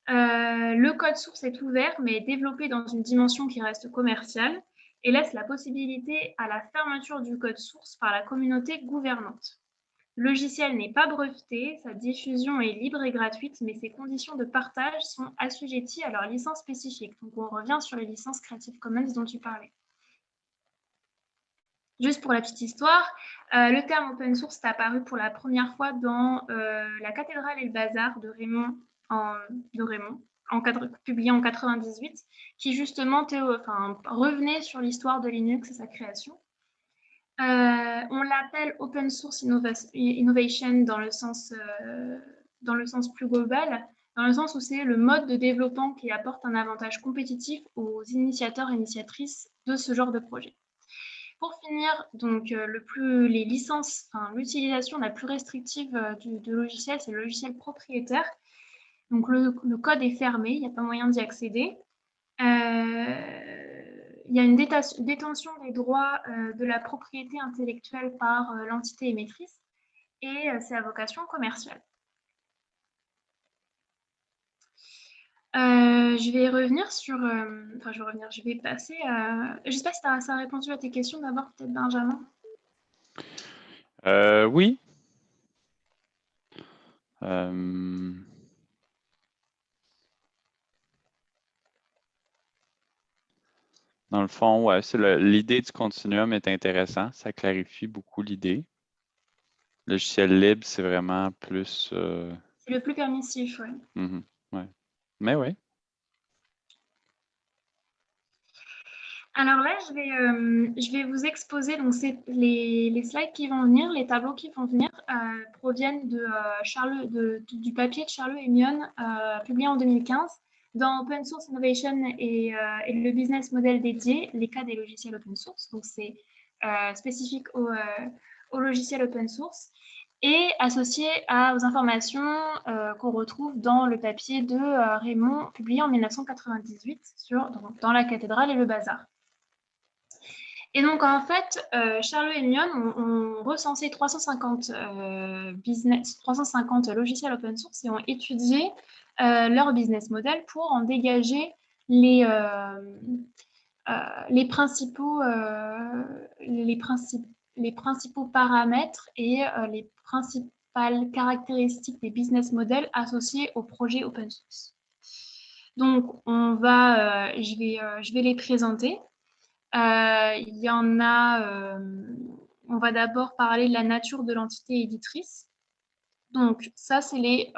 Le code source est ouvert mais est développé dans une dimension qui reste commerciale et laisse la possibilité à la fermeture du code source par la communauté gouvernante. Le logiciel n'est pas breveté, sa diffusion est libre et gratuite, mais ses conditions de partage sont assujetties à leur licence spécifique. Donc, on revient sur les licences Creative Commons dont tu parlais. Juste pour la petite histoire, le terme open source est apparu pour la première fois dans La cathédrale et le bazar de Raymond, publié en 1998, qui justement revenait sur l'histoire de Linux et sa création. On l'appelle Open Source Innovation dans le sens plus global, dans le sens où c'est le mode de développement qui apporte un avantage compétitif aux initiateurs et initiatrices de ce genre de projet. Pour finir, donc l'utilisation la plus restrictive du logiciel, c'est le logiciel propriétaire. Donc le code est fermé, il n'y a pas moyen d'y accéder. Il y a une détention des droits de la propriété intellectuelle par l'entité émettrice et c'est à vocation commerciale. Je vais revenir sur... Enfin, je vais revenir. Je vais passer à... Je sais pas si ça a répondu à tes questions d'abord, peut-être Benjamin. Oui. Euh, Dans le fond, ouais, l'idée du continuum est intéressante. Ça clarifie beaucoup l'idée. Logiciel libre, c'est vraiment plus. C'est le plus permissif, ouais. Ouais. Mais oui. Alors là, je vais vous exposer, donc c'est les slides qui vont venir, les tableaux qui vont venir proviennent du papier de Charlot et Mion publié en 2015 dans Open Source Innovation et le business model dédié, les cas des logiciels open source. Donc c'est spécifique au logiciel open source et associé aux informations qu'on retrouve dans le papier de Raymond publié en 1998 dans la cathédrale et le bazar. Et donc, en fait, Charlot et Mion ont recensé 350 logiciels open source et ont étudié leur business model pour en dégager les, les principaux, les principaux paramètres et les principales caractéristiques des business models associés au projet open source. Donc, je vais les présenter. Il y en a, on va d'abord parler de la nature de l'entité éditrice. Donc, ça, c'est les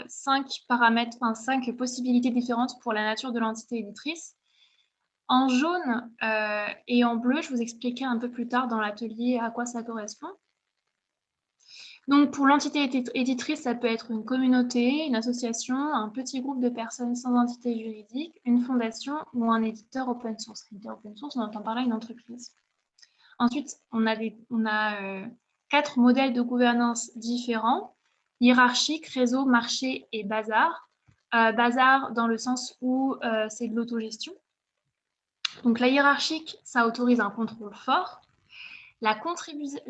5 paramètres, enfin 5 possibilités différentes pour la nature de l'entité éditrice. En jaune et en bleu, je vous expliquerai un peu plus tard dans l'atelier à quoi ça correspond. Donc, pour l'entité éditrice, ça peut être une communauté, une association, un petit groupe de personnes sans entité juridique, une fondation ou un éditeur open source. Éditeur open source, on entend par là une entreprise. Ensuite, on a 4 modèles de gouvernance différents, hiérarchique, réseau, marché et bazar. Bazar dans le sens où c'est de l'autogestion. Donc la hiérarchique, ça autorise un contrôle fort. La contribution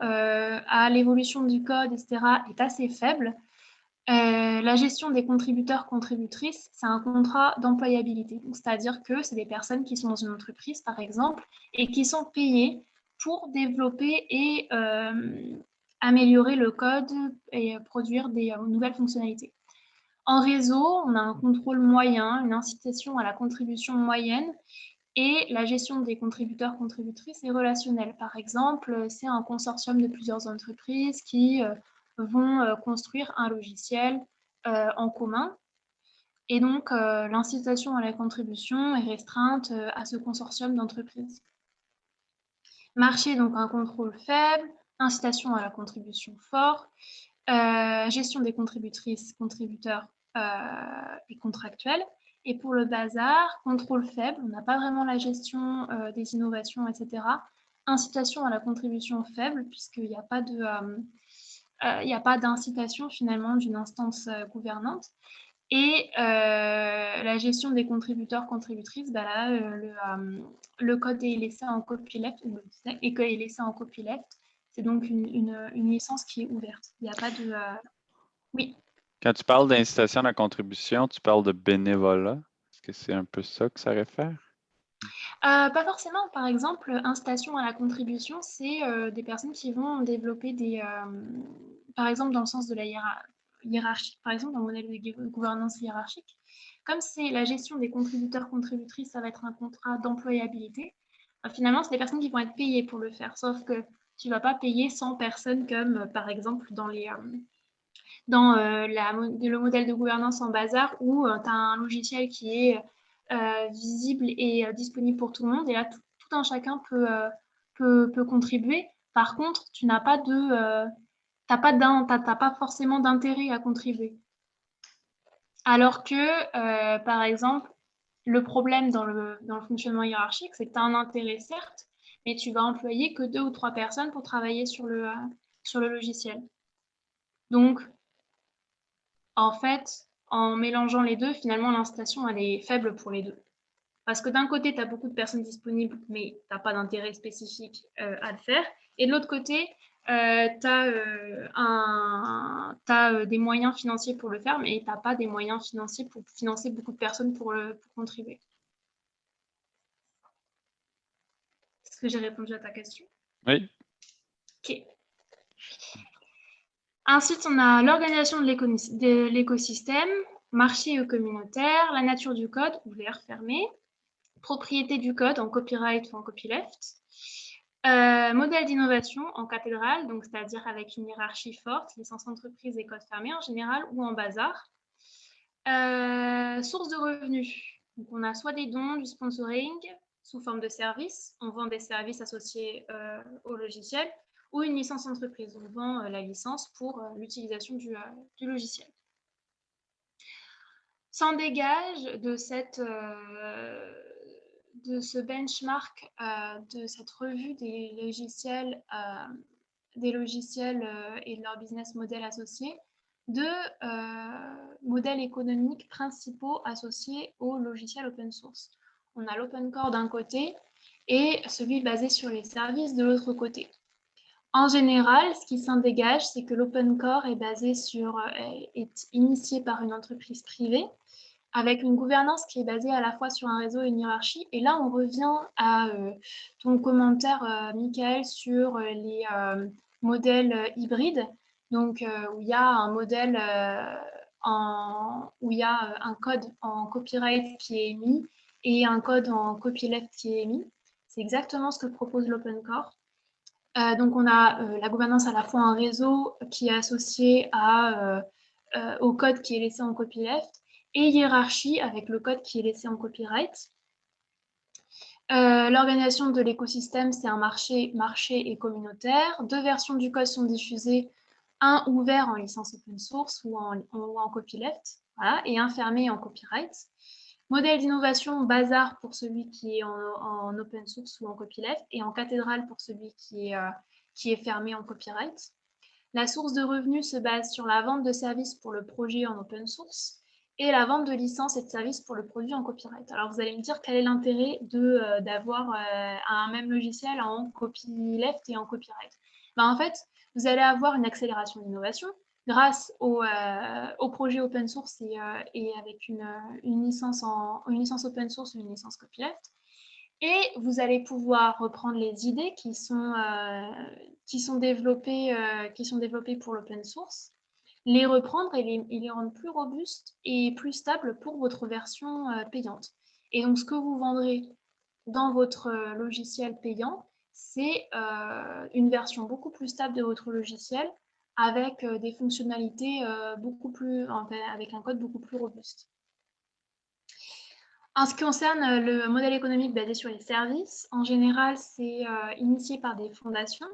à l'évolution du code, etc., est assez faible. La gestion des contributeurs-contributrices, c'est un contrat d'employabilité. C'est-à-dire que c'est des personnes qui sont dans une entreprise, par exemple, et qui sont payées pour développer et améliorer le code et produire des nouvelles fonctionnalités. En réseau, on a un contrôle moyen, une incitation à la contribution moyenne et la gestion des contributeurs-contributrices est relationnelle. Par exemple, c'est un consortium de plusieurs entreprises qui vont construire un logiciel en commun. Et donc, l'incitation à la contribution est restreinte à ce consortium d'entreprises. Marché, donc un contrôle faible, incitation à la contribution fort, gestion des contributrices, contributeurs et contractuels. Et pour le bazar, contrôle faible, on n'a pas vraiment la gestion des innovations, etc. Incitation à la contribution faible, puisqu'il n'y a pas d'incitation finalement d'une instance gouvernante. Et la gestion des contributeurs-contributrices, bah là, le code est laissé en copyleft, et que est laissé en copyleft. C'est donc une licence qui est ouverte. Il n'y a pas de... Oui. Quand tu parles d'incitation à la contribution, tu parles de bénévolat. Est-ce que c'est un peu ça que ça réfère? Pas forcément. Par exemple, incitation à la contribution, c'est des personnes qui vont développer des... par exemple, dans le sens de la hiérarchie, par exemple, dans le modèle de gouvernance hiérarchique, comme c'est la gestion des contributeurs-contributrices, ça va être un contrat d'employabilité. Finalement, c'est des personnes qui vont être payées pour le faire, sauf que tu ne vas pas payer 100 personnes comme, par exemple, dans le modèle de gouvernance en bazar où tu as un logiciel qui est visible et disponible pour tout le monde et là, tout un chacun peut contribuer. Par contre, tu n'as pas t'as pas forcément d'intérêt à contribuer. Alors que, par exemple, le problème dans le fonctionnement hiérarchique, c'est que tu as un intérêt, certes, mais tu vas employer que 2 ou 3 personnes pour travailler sur le logiciel. Donc, en fait, en mélangeant les deux, finalement, l'incitation, elle est faible pour les deux. Parce que d'un côté, tu as beaucoup de personnes disponibles, mais tu n'as pas d'intérêt spécifique à le faire. Et de l'autre côté, tu as, des moyens financiers pour le faire, mais tu n'as pas des moyens financiers pour financer beaucoup de personnes pour contribuer. Est-ce que j'ai répondu à ta question? Oui. Ok. Ensuite, on a l'organisation de l'écosystème, marché communautaire, la nature du code, ouvert, fermé, propriété du code en copyright ou en copyleft, modèle d'innovation en cathédrale, donc c'est-à-dire avec une hiérarchie forte, licence entreprise et code fermé en général, ou en bazar. Source de revenus. Donc on a soit des dons, du sponsoring sous forme de services, on vend des services associés au logiciel, ou une licence entreprise, on vend la licence pour l'utilisation du logiciel. S'en dégage de ce benchmark, de cette revue des logiciels et de leur business model associé, de modèles économiques principaux associés au logiciel open source. On a l'open core d'un côté et celui basé sur les services de l'autre côté. En général, ce qui s'en dégage, c'est que l'open core est initié par une entreprise privée avec une gouvernance qui est basée à la fois sur un réseau et une hiérarchie. Et là, on revient à ton commentaire, Michael, sur les modèles hybrides, donc où il y a un modèle où il y a un code en copyright qui est émis et un code en copyleft qui est émis. C'est exactement ce que propose l'open core. Donc, on a la gouvernance à la fois un réseau qui est associé au code qui est laissé en copyleft et hiérarchie avec le code qui est laissé en copyright. L'organisation de l'écosystème, c'est un marché et communautaire. 2 versions du code sont diffusées, un ouvert en licence open source ou en copyleft, voilà, et un fermé en copyright. Modèle d'innovation bazar pour celui qui est en open source ou en copyleft et en cathédrale pour celui qui est fermé en copyright. La source de revenus se base sur la vente de services pour le projet en open source et la vente de licences et de services pour le produit en copyright. Alors vous allez me dire quel est l'intérêt d'avoir un même logiciel en copyleft et en copyright. En fait, vous allez avoir une accélération d'innovation grâce au projet open source et avec une licence open source ou une licence copyleft. Et vous allez pouvoir reprendre les idées qui sont développées pour l'open source, les reprendre et les rendre plus robustes et plus stables pour votre version payante. Et donc, ce que vous vendrez dans votre logiciel payant, c'est une version beaucoup plus stable de votre logiciel avec des fonctionnalités avec un code beaucoup plus robuste. En ce qui concerne le modèle économique basé sur les services, en général, c'est initié par des fondations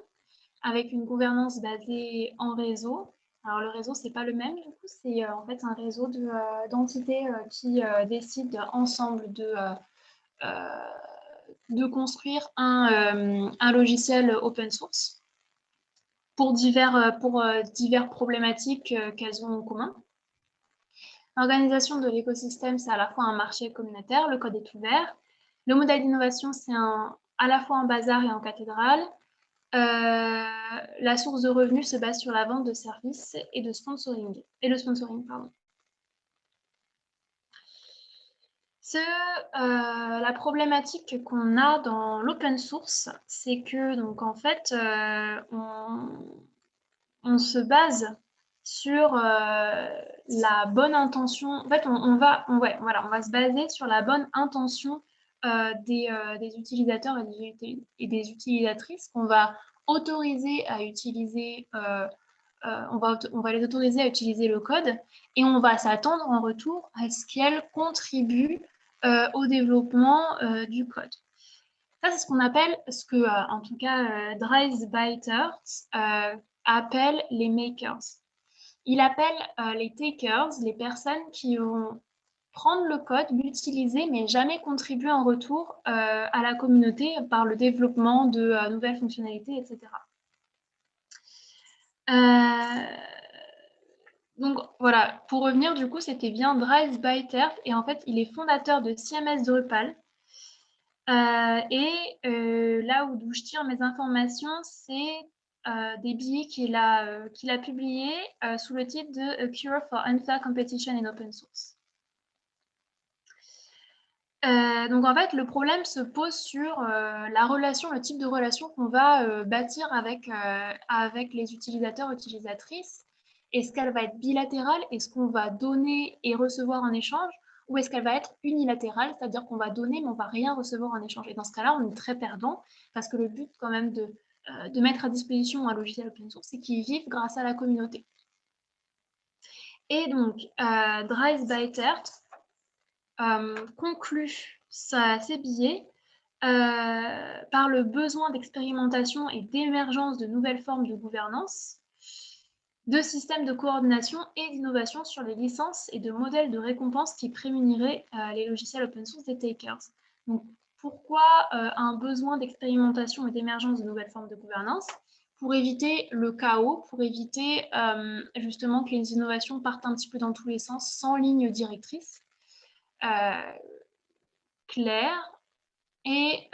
avec une gouvernance basée en réseau. Alors, le réseau, ce n'est pas le même, du coup, c'est en fait un réseau d'entités qui décident ensemble de construire un logiciel open source pour diverses problématiques qu'elles ont en commun. L'organisation de l'écosystème, c'est à la fois un marché communautaire, le code est ouvert. Le modèle d'innovation, c'est à la fois en bazar et en cathédrale. La source de revenus se base sur la vente de services et le sponsoring. La problématique qu'on a dans l'open source, c'est que donc en fait, on se base sur la bonne intention. En fait, on va se baser sur la bonne intention des utilisateurs et des utilisatrices qu'on va autoriser à utiliser. On va les autoriser à utiliser le code et on va s'attendre en retour à ce qu'elles contribuent au développement du code. Ça, c'est ce qu'on appelle, en tout cas, Dreisbiter appelle les makers. Il appelle les takers, les personnes qui vont prendre le code, l'utiliser, mais jamais contribuer en retour à la communauté par le développement de nouvelles fonctionnalités, etc. Donc voilà, pour revenir, du coup, c'était bien Dreisbiter, et en fait, il est fondateur de CMS Drupal. Là d'où je tire mes informations, c'est des billets qu'il a publiés sous le titre de A Cure for Unfair Competition in Open Source. Donc en fait, le problème se pose sur la relation, le type de relation qu'on va bâtir avec les utilisateurs, utilisatrices. Est-ce qu'elle va être bilatérale? Est-ce qu'on va donner et recevoir en échange? Ou est-ce qu'elle va être unilatérale, c'est-à-dire qu'on va donner mais on ne va rien recevoir en échange? Et dans ce cas-là, on est très perdant parce que le but quand même de mettre à disposition un logiciel open source, c'est qu'il vive grâce à la communauté. Et donc, Dries Buytaert conclut ces billets par le besoin d'expérimentation et d'émergence de nouvelles formes de gouvernance, de systèmes de coordination et d'innovation sur les licences et de modèles de récompense qui prémuniraient les logiciels open source des takers. Donc, pourquoi un besoin d'expérimentation et d'émergence de nouvelles formes de gouvernance? Pour éviter le chaos, pour éviter justement que les innovations partent un petit peu dans tous les sens, sans ligne directrice claire, et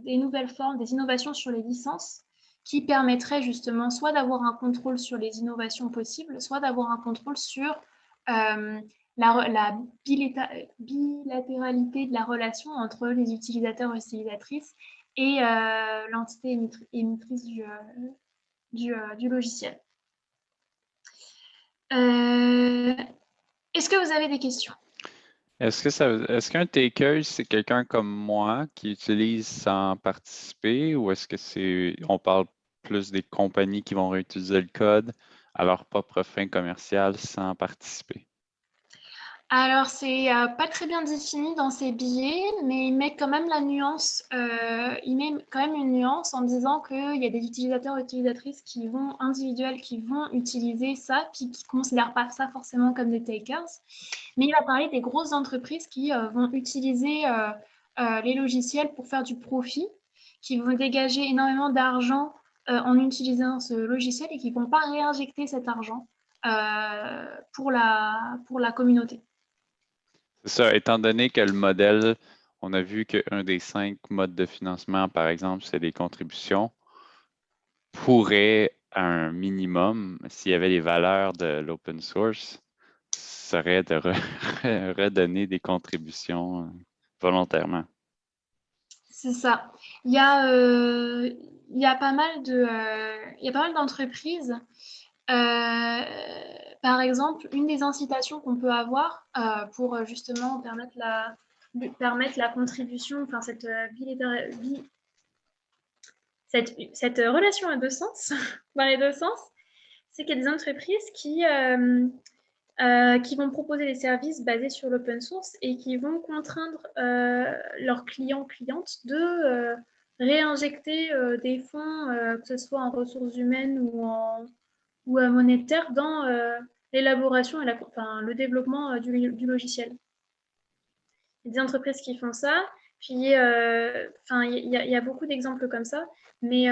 des nouvelles formes, des innovations sur les licences qui permettraient justement soit d'avoir un contrôle sur les innovations possibles, soit d'avoir un contrôle sur la bilatéralité de la relation entre les utilisateurs et utilisatrices et l'entité émettrice du logiciel. Est-ce que vous avez des questions? Est-ce qu'un taker, c'est quelqu'un comme moi qui utilise sans participer ou est-ce que on parle plus des compagnies qui vont réutiliser le code à leur propre fin commerciale sans participer? Alors, c'est pas très bien défini dans ces billets, mais il met quand même la nuance, il met quand même une nuance en disant qu'il y a des utilisateurs et utilisatrices individuels qui vont utiliser ça, puis qui ne considèrent pas ça forcément comme des takers. Mais il va parler des grosses entreprises qui vont utiliser les logiciels pour faire du profit, qui vont dégager énormément d'argent en utilisant ce logiciel et qui ne vont pas réinjecter cet argent pour la communauté. C'est ça, étant donné que le modèle, on a vu qu'un des 5 modes de financement, par exemple, c'est des contributions, pourrait, à un minimum, s'il y avait les valeurs de l'open source, serait de redonner des contributions volontairement. C'est ça. Il y a pas mal d'entreprises. Par exemple, une des incitations qu'on peut avoir pour justement permettre la contribution, enfin cette relation à deux sens, dans les deux sens, c'est qu'il y a des entreprises qui vont proposer des services basés sur l'open source et qui vont contraindre leurs clientes de réinjecter des fonds, que ce soit en ressources humaines ou monétaires, dans l'élaboration et le développement du logiciel. Il y a des entreprises qui font ça, puis il y a beaucoup d'exemples comme ça, mais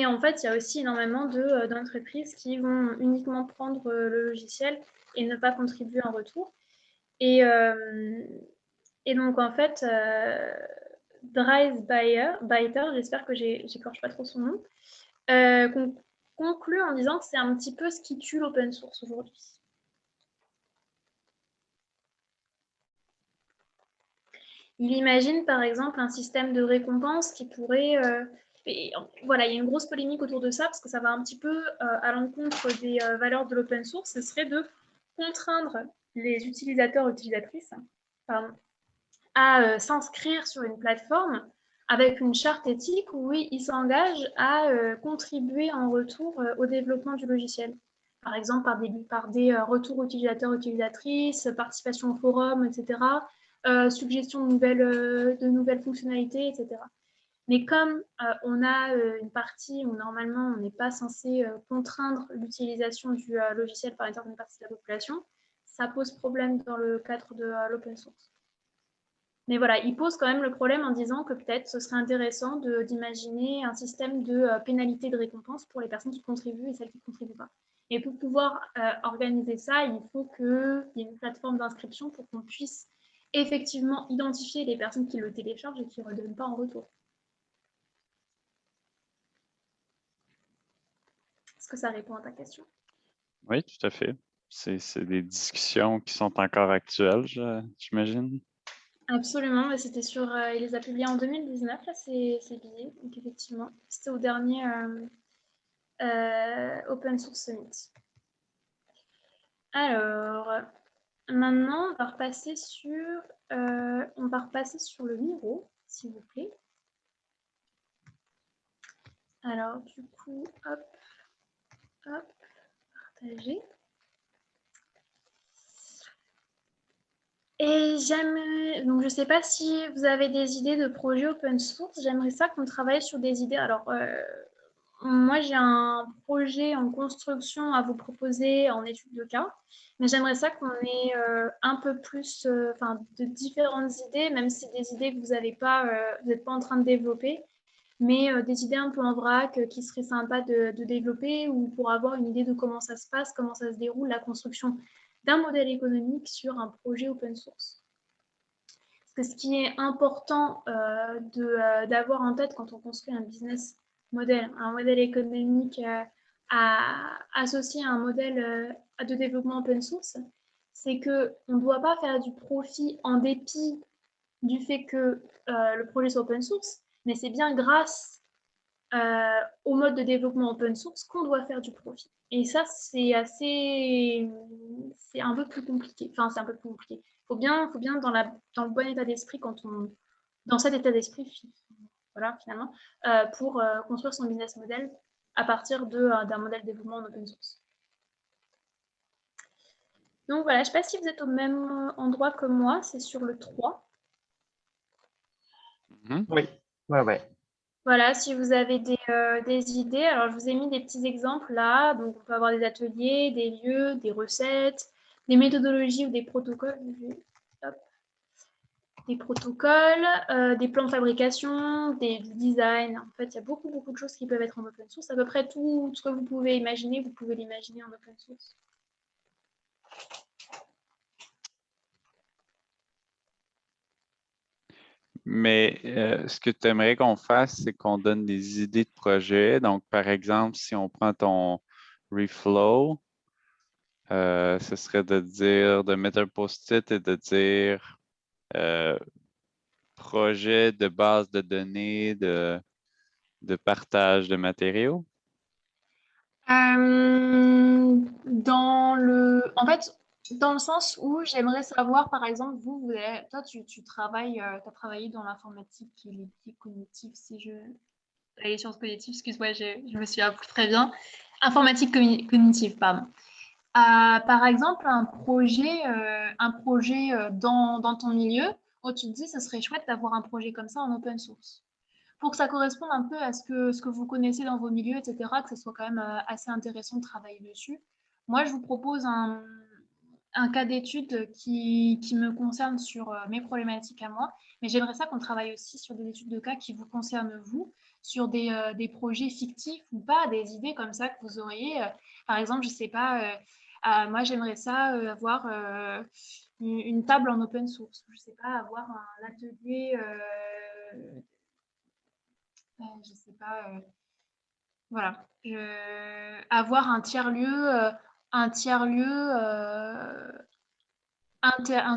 en fait, il y a aussi énormément d'entreprises qui vont uniquement prendre le logiciel et ne pas contribuer en retour. Et donc, en fait, Dries Buytaert, j'espère que j'écorche pas trop son nom, conclut en disant que c'est un petit peu ce qui tue l'open source aujourd'hui. Il imagine par exemple un système de récompense qui pourrait... voilà, il y a une grosse polémique autour de ça parce que ça va un petit peu à l'encontre des valeurs de l'open source. Ce serait de contraindre les utilisateurs et utilisatrices à s'inscrire sur une plateforme avec une charte éthique où ils s'engagent à contribuer en retour au développement du logiciel. Par exemple, par des retours utilisateurs-utilisatrices, participation au forum, etc., suggestion de nouvelles fonctionnalités, etc. Mais comme on a une partie où normalement on n'est pas censé contraindre l'utilisation du logiciel par une certaine partie de la population, ça pose problème dans le cadre de l'open source. Mais voilà, il pose quand même le problème en disant que peut-être ce serait intéressant d'imaginer un système de pénalité de récompense pour les personnes qui contribuent et celles qui ne contribuent pas. Et pour pouvoir organiser ça, il faut qu'il y ait une plateforme d'inscription pour qu'on puisse effectivement identifier les personnes qui le téléchargent et qui ne redonnent pas en retour. Est-ce que ça répond à ta question? Oui, tout à fait. C'est des discussions qui sont encore actuelles, j'imagine. Absolument, mais c'était sur, il les a publiés en 2019, là, ces billets. Donc effectivement, c'était au dernier Open Source Summit. Alors, maintenant, on va repasser sur le Miro, s'il vous plaît. Alors, du coup, hop, partager. Et donc je ne sais pas si vous avez des idées de projets open source. J'aimerais ça qu'on travaille sur des idées. Alors, moi, j'ai un projet en construction à vous proposer en étude de cas, mais j'aimerais ça qu'on ait un peu plus de différentes idées, même si des idées que vous n'êtes pas en train de développer, mais des idées un peu en vrac qui seraient sympas de développer ou pour avoir une idée de comment ça se passe, comment ça se déroule, la construction d'un modèle économique sur un projet open source. Parce que ce qui est important d'avoir en tête quand on construit un business model, un modèle économique associé à un modèle de développement open source, c'est qu'on ne doit pas faire du profit en dépit du fait que le projet soit open source, mais c'est bien grâce au mode de développement open source qu'on doit faire du profit. Et ça, c'est un peu plus compliqué. Enfin, c'est un peu plus compliqué. Faut bien dans le bon état d'esprit dans cet état d'esprit, voilà, finalement, pour construire son business model à partir d'un modèle de développement en open source. Donc voilà, je ne sais pas si vous êtes au même endroit que moi, c'est sur le 3. Oui, ouais. Voilà, si vous avez des idées, alors je vous ai mis des petits exemples là. Donc, on peut avoir des ateliers, des lieux, des recettes, des méthodologies ou des protocoles. Hop. Des protocoles, des plans de fabrication, du design. En fait, il y a beaucoup de choses qui peuvent être en open source. À peu près tout ce que vous pouvez imaginer, vous pouvez l'imaginer en open source. Mais ce que tu aimerais qu'on fasse, c'est qu'on donne des idées de projet. Donc, par exemple, si on prend ton Reflow, ce serait de mettre un post-it et de dire projet de base de données, de partage de matériaux. En fait, dans le sens où j'aimerais savoir, par exemple, toi, tu travailles, as travaillé dans l'informatique et l'éthique cognitive, les sciences cognitives, excuse-moi, je me suis appris très bien. Informatique cognitive, pardon. Par exemple, un projet dans ton milieu, où tu te dis, ce serait chouette d'avoir un projet comme ça en open source. Pour que ça corresponde un peu à ce que vous connaissez dans vos milieux, etc., que ce soit quand même assez intéressant de travailler dessus. Moi, je vous propose un cas d'étude qui me concerne sur mes problématiques à moi, mais j'aimerais ça qu'on travaille aussi sur des études de cas qui vous concernent vous, sur des projets fictifs ou pas, des idées comme ça que vous auriez. Par exemple, je ne sais pas, moi j'aimerais ça avoir une table en open source, je ne sais pas, avoir un atelier je sais pas, voilà, avoir un tiers-lieu, un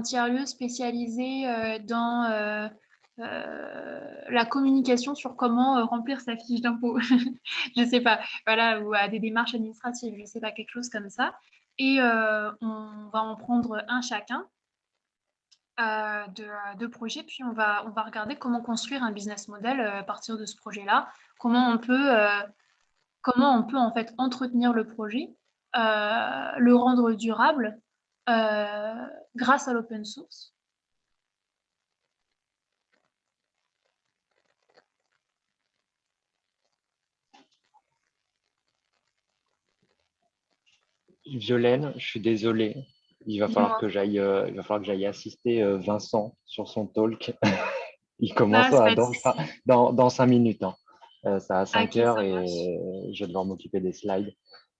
tiers-lieu spécialisé dans la communication sur comment remplir sa fiche d'impôt. Je sais pas, voilà, ou à des démarches administratives, je sais pas, quelque chose comme ça. Et on va en prendre un chacun de projets, puis on va regarder comment construire un business model à partir de ce projet-là, comment on peut en fait entretenir le projet, le rendre durable grâce à l'open source. Violaine, je suis désolé. Il va falloir Dis-moi. que j'aille assister Vincent sur son talk. Il commence C'est pas de souci. dans 5 minutes. Hein. Ça à 5 Ok, heures ça et marche. je vais devoir m'occuper des slides.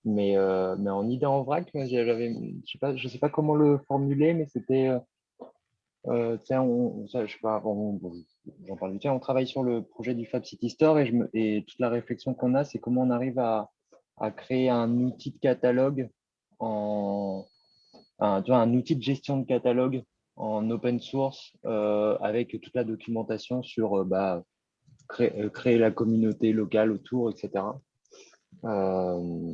Mais en idée en vrac, moi, je sais pas comment le formuler, mais c'était tiens, ça, je sais pas, j'en parle vite fait. On travaille sur le projet du Fab City Store et toute la réflexion qu'on a, c'est comment on arrive à créer un outil de catalogue tu vois, un outil de gestion de catalogue en open source avec toute la documentation sur créer la communauté locale autour, etc. Euh,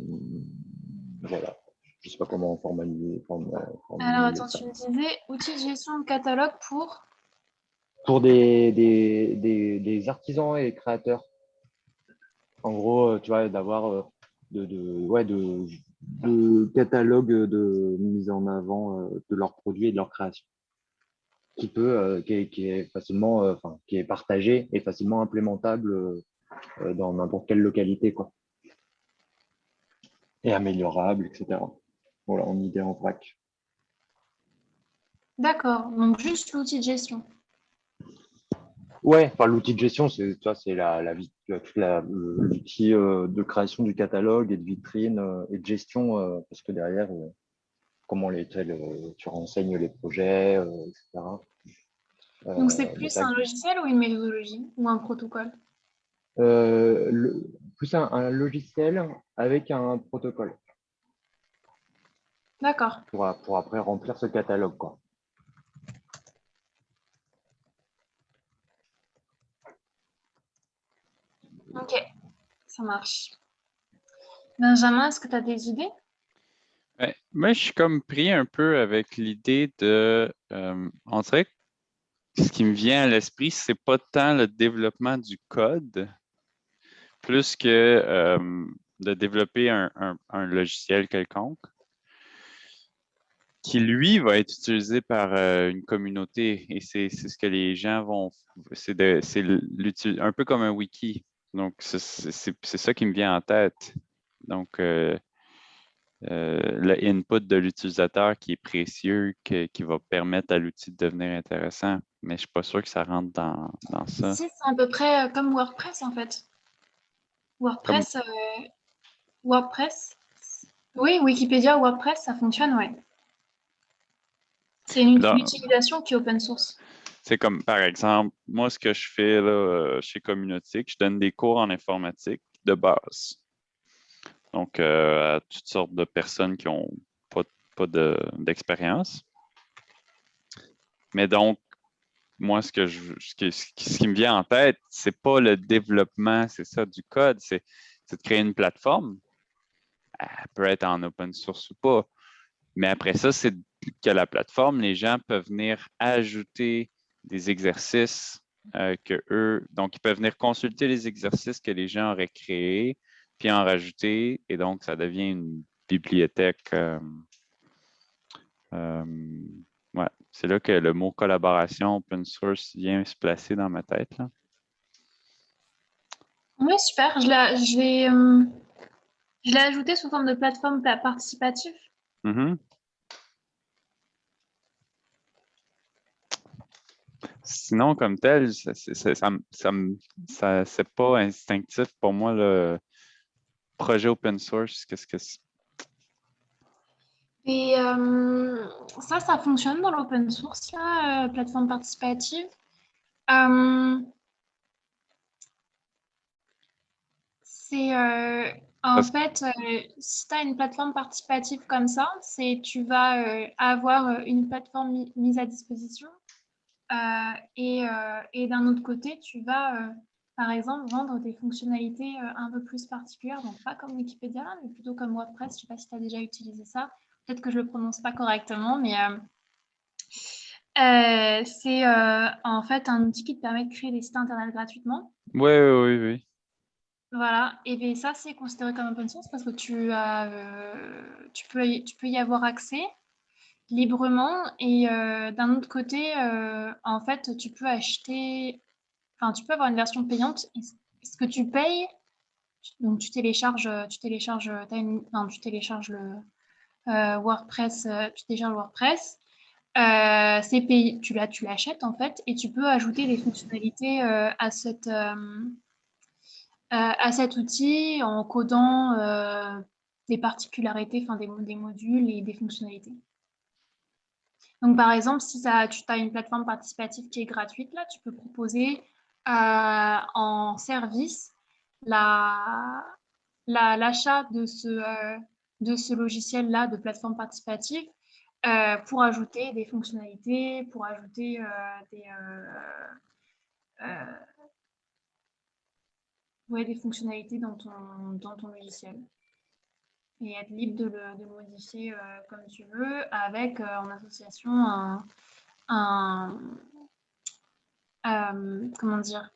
voilà. Je ne sais pas comment Alors, formuler attends, ça. tu me disais outils de gestion de catalogue pour... Pour des artisans et créateurs. En gros, tu vois, d'avoir de catalogue de mise en avant de leurs produits et de leurs créations, qui est facilement, qui est partagé et facilement implémentable dans n'importe quelle localité, quoi, et améliorable, etc. Voilà, en idée en vrac. D'accord, donc juste l'outil de gestion. Ouais, enfin, l'outil de gestion, c'est, tu vois, c'est l'outil de création du catalogue et de vitrine et de gestion, parce que derrière, comment tu renseignes les projets, etc. Donc, c'est Mais plus ça, un logiciel ou une méthodologie ou un protocole? plus un logiciel avec un protocole D'accord, pour après remplir ce catalogue, quoi. ok, ça marche. Benjamin, est-ce que tu as des idées? Ouais, moi, je suis comme pris un peu avec l'idée on dirait que ce qui me vient à l'esprit, c'est pas tant le développement du code, plus que de développer un logiciel quelconque qui, lui, va être utilisé par une communauté. Et c'est ce que les gens vont... un peu comme un wiki. Donc, c'est ça qui me vient en tête. Donc, le input de l'utilisateur qui est précieux, qui va permettre à l'outil de devenir intéressant. Mais je ne suis pas sûr que ça rentre dans ça. Si, c'est à peu près comme WordPress en fait. Comme, WordPress, WordPress. Oui, Wikipédia, WordPress, ça fonctionne, ouais. C'est dans, l'utilisation qui est open source. c'est comme, par exemple, moi, ce que je fais là, chez Communautique, je donne des cours en informatique de base. Donc, à toutes sortes de personnes qui n'ont pas d'expérience. Mais donc, moi, ce qui me vient en tête, c'est pas le développement, c'est ça, du code, c'est de créer une plateforme. Elle peut être en open source ou pas. Mais après ça, c'est que la plateforme, les gens peuvent venir ajouter des exercices donc ils peuvent venir consulter les exercices que les gens auraient créés, puis en rajouter, et donc ça devient une bibliothèque. Euh, ouais, c'est là que le mot collaboration open source vient se placer dans ma tête, là. Oui, super. Je l'ai ajouté sous forme de plateforme participative. Mhm. Sinon, comme tel, c'est pas instinctif pour moi, le projet open source. Qu'est-ce que c'est? Et ça fonctionne dans l'open source, là, plateforme participative. Euh, c'est en Parce- fait, si tu as une plateforme participative comme ça, tu vas avoir une plateforme mise à disposition et d'un autre côté, tu vas, par exemple, vendre des fonctionnalités un peu plus particulières, donc pas comme Wikipédia, mais plutôt comme WordPress. Je ne sais pas si tu as déjà utilisé ça. Peut-être que je ne le prononce pas correctement, mais c'est en fait un outil qui te permet de créer des sites internet gratuitement. Oui, oui, oui. Voilà, et bien ça, c'est considéré comme open source parce que tu peux y avoir accès librement et d'un autre côté, en fait, tu peux acheter, enfin, tu peux avoir une version payante. Et ce que tu payes, donc tu télécharges le WordPress, tu télécharges WordPress, c'est payé, tu l'achètes en fait, et tu peux ajouter des fonctionnalités à cet outil en codant des particularités, enfin des modules et des fonctionnalités. Donc, par exemple, si tu as une plateforme participative qui est gratuite, là, tu peux proposer en service l'achat de ce logiciel-là de plateforme participative pour ajouter des fonctionnalités, pour ajouter des fonctionnalités dans ton logiciel. Et être libre de le modifier comme tu veux, avec en association comment dire,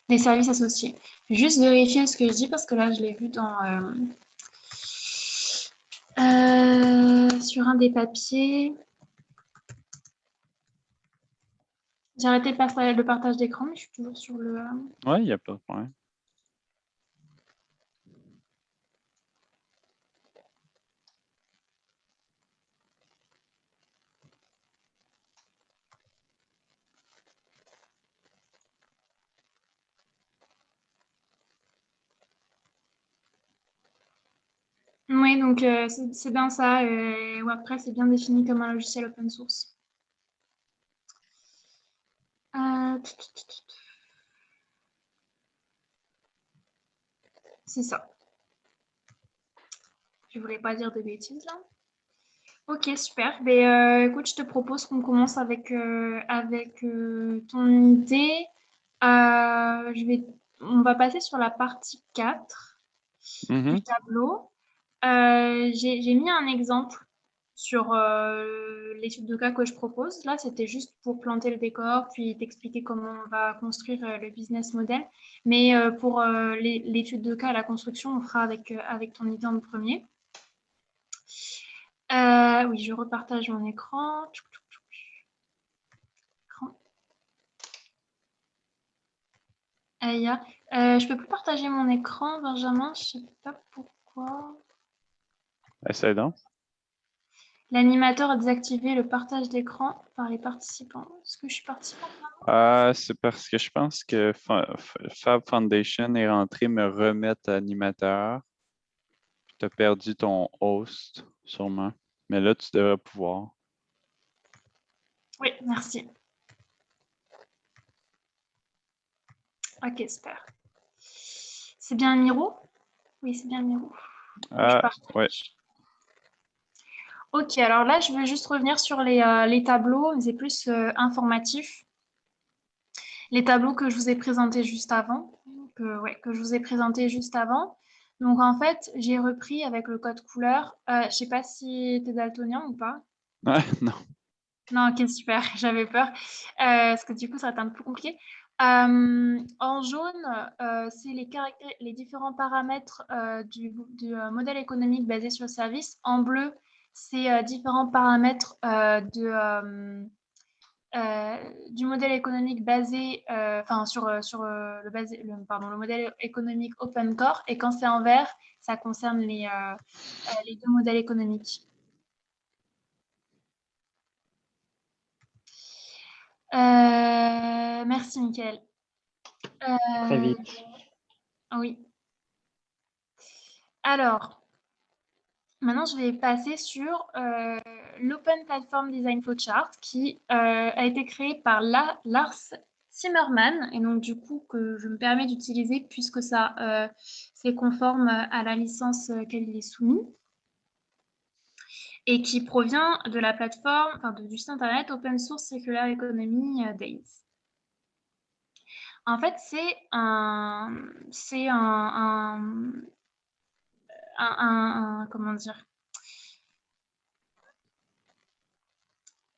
des services associés. Juste vérifier ce que je dis parce que là, je l'ai vu sur un des papiers. J'ai arrêté le partage d'écran, mais je suis toujours sur le... Oui, il n'y a pas de problème. Oui, donc c'est bien ça. WordPress est bien défini comme un logiciel open source. C'est ça. Je voulais pas dire de bêtises là. Ok, super. Mais, écoute, je te propose qu'on commence avec ton idée. On va passer sur la partie 4 du tableau. J'ai mis un exemple sur l'étude de cas que je propose. Là, c'était juste pour planter le décor, puis t'expliquer comment on va construire le business model. Mais pour l'étude de cas, la construction, on fera avec ton idée en premier. Oui, je repartage mon écran. Je peux plus partager mon écran, Benjamin. Je sais pas pourquoi. Essaye donc. L'animateur a désactivé le partage d'écran par les participants. Est-ce que je suis participant? C'est parce que je pense que Fab Foundation est rentré me remettre animateur. Tu as perdu ton host, sûrement. Mais là, tu devrais pouvoir. Oui, merci. Ok, super. C'est bien Miro? Oui, c'est bien Miro. Ouais. Ok, alors là, je veux juste revenir sur les tableaux, mais c'est plus informatif. Les tableaux que je vous ai présentés juste avant. Que je vous ai présentés juste avant. Donc, en fait, j'ai repris avec le code couleur. Je ne sais pas si tu es daltonien ou pas. Non. Non, ok, super, j'avais peur. Parce que du coup, ça va être un peu compliqué. En jaune, c'est les différents paramètres du modèle économique basé sur le service. En bleu, c'est différents paramètres du modèle économique basé sur le modèle économique open core. Et quand c'est en vert, ça concerne les deux modèles économiques. Merci, Mickaël. Très vite. Oui. Alors, maintenant, je vais passer sur l'Open Platform Design Flowchart qui a été créé par Lars Zimmermann et donc du coup que je me permets d'utiliser puisque ça c'est conforme à la licence qu'elle est soumise et qui provient de la plateforme, du site internet Open Source Circular Economy Days. En fait, c'est comment dire?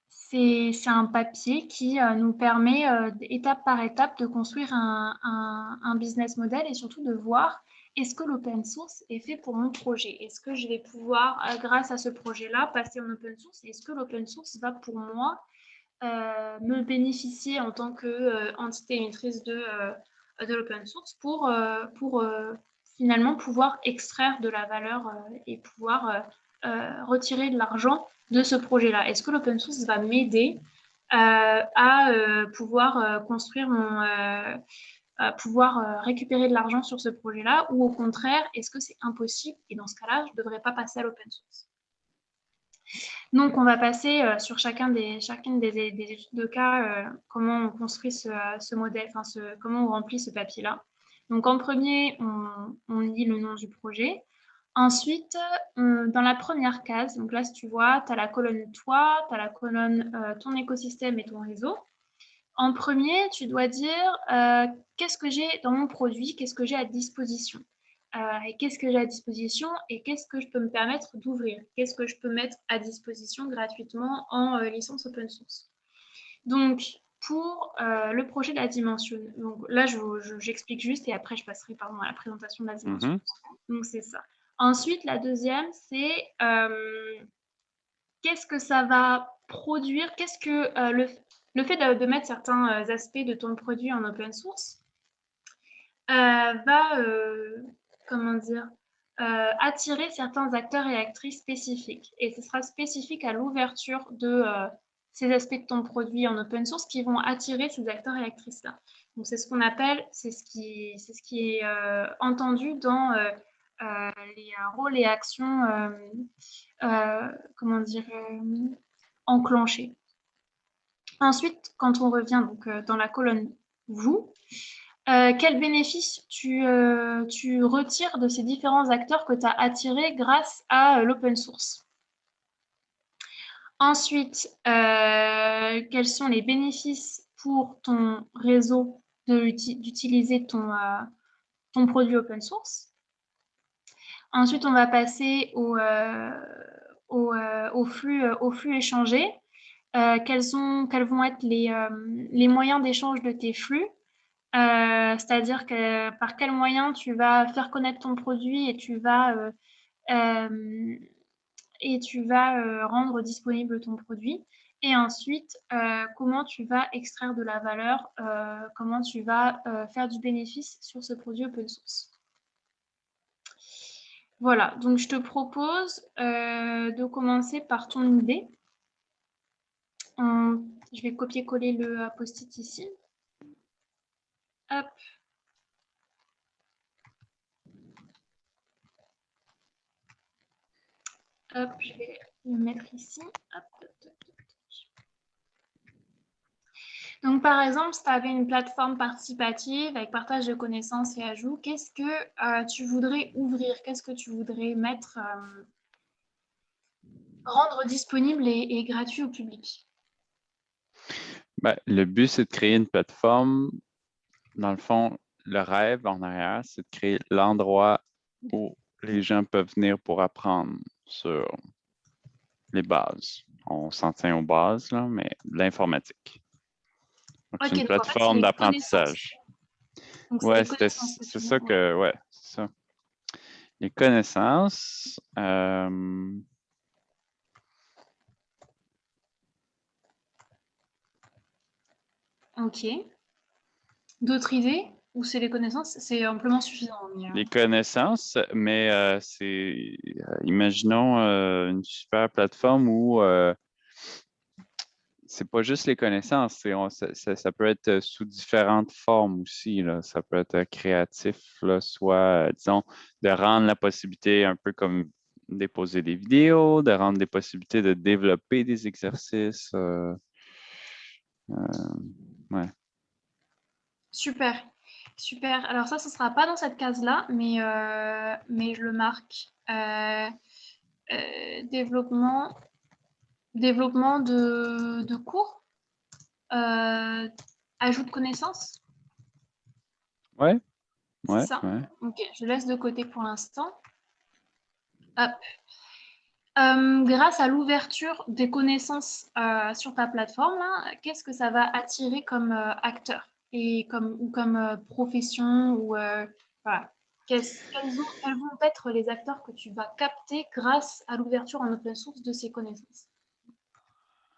C'est un papier qui nous permet, étape par étape, de construire un business model et surtout de voir est-ce que l'open source est fait pour mon projet? Est-ce que je vais pouvoir, grâce à ce projet-là, passer en open source? Est-ce que l'open source va pour moi me bénéficier en tant qu'entité émettrice de l'open source pour finalement pouvoir extraire de la valeur et pouvoir retirer de l'argent de ce projet-là? Est-ce que l'open source va m'aider à pouvoir construire à pouvoir récupérer de l'argent sur ce projet-là, ou au contraire, est-ce que c'est impossible et dans ce cas-là, je ne devrais pas passer à l'open source? Donc, on va passer sur chacune des études de cas, comment on construit ce modèle, enfin, comment on remplit ce papier-là. Donc, en premier, on lit le nom du projet. Ensuite, dans la première case, donc là, si tu vois, tu as la colonne toi, tu as la colonne ton écosystème et ton réseau. En premier, tu dois dire qu'est-ce que j'ai dans mon produit, qu'est-ce que j'ai à disposition. Et qu'est-ce que j'ai à disposition et qu'est-ce que je peux me permettre d'ouvrir, qu'est-ce que je peux mettre à disposition gratuitement en licence open source. Donc, pour le projet de la dimension, donc là, j'explique juste et après, je passerai à la présentation de la dimension. Donc, c'est ça. Ensuite, la deuxième, c'est qu'est-ce que ça va produire, qu'est-ce que le fait de mettre certains aspects de ton produit en open source va, comment dire, attirer certains acteurs et actrices spécifiques. Et ce sera spécifique à l'ouverture de ces aspects de ton produit en open source qui vont attirer ces acteurs et actrices-là. Donc, c'est ce qu'on appelle, c'est ce qui est entendu dans les rôles et actions, comment dire, enclenchés. Ensuite, quand on revient donc, dans la colonne « Vous », quel bénéfice tu retires de ces différents acteurs que tu as attirés grâce à l'open source? Ensuite, quels sont les bénéfices pour ton réseau d'utiliser ton produit open source? Ensuite, on va passer au flux échangé. Quels vont être les moyens d'échange de tes flux? C'est-à-dire que par quel moyen tu vas faire connaître ton produit et tu vas rendre disponible ton produit. Et ensuite, comment tu vas extraire de la valeur, comment tu vas faire du bénéfice sur ce produit open source. Voilà, donc je te propose de commencer par ton idée. Je vais copier-coller le post-it ici. Hop. Hop, je vais le mettre ici. Hop. Donc, par exemple, si tu avais une plateforme participative avec partage de connaissances et ajout, qu'est-ce que tu voudrais ouvrir? Qu'est-ce que tu voudrais mettre, rendre disponible et gratuit au public? Ben, le but, c'est de créer une plateforme. Dans le fond, le rêve en arrière, c'est de créer l'endroit où les gens peuvent venir pour apprendre sur les bases. On s'en tient aux bases, là, mais l'informatique. Donc, c'est une plateforme d'apprentissage. Ouais, c'est ça que, ouais, c'est ça. Les connaissances. Ok. D'autres idées? Ou c'est les connaissances? C'est amplement suffisant. Les connaissances, mais imaginons une super plateforme où c'est pas juste les connaissances, ça peut être sous différentes formes aussi, là. Ça peut être créatif, là, soit, disons, de rendre la possibilité un peu comme déposer des vidéos, de rendre des possibilités de développer des exercices. Ouais. Super, super. Alors ça, ce ne sera pas dans cette case-là, mais je le marque. Développement de cours, ajout de connaissances. Ouais, C'est ouais, ça? ouais. Ok, je laisse de côté pour l'instant. Hop. Grâce à l'ouverture des connaissances sur ta plateforme, qu'est-ce que ça va attirer comme acteur et comme profession ou voilà. Quels vont être les acteurs que tu vas capter grâce à l'ouverture en open source de ces connaissances?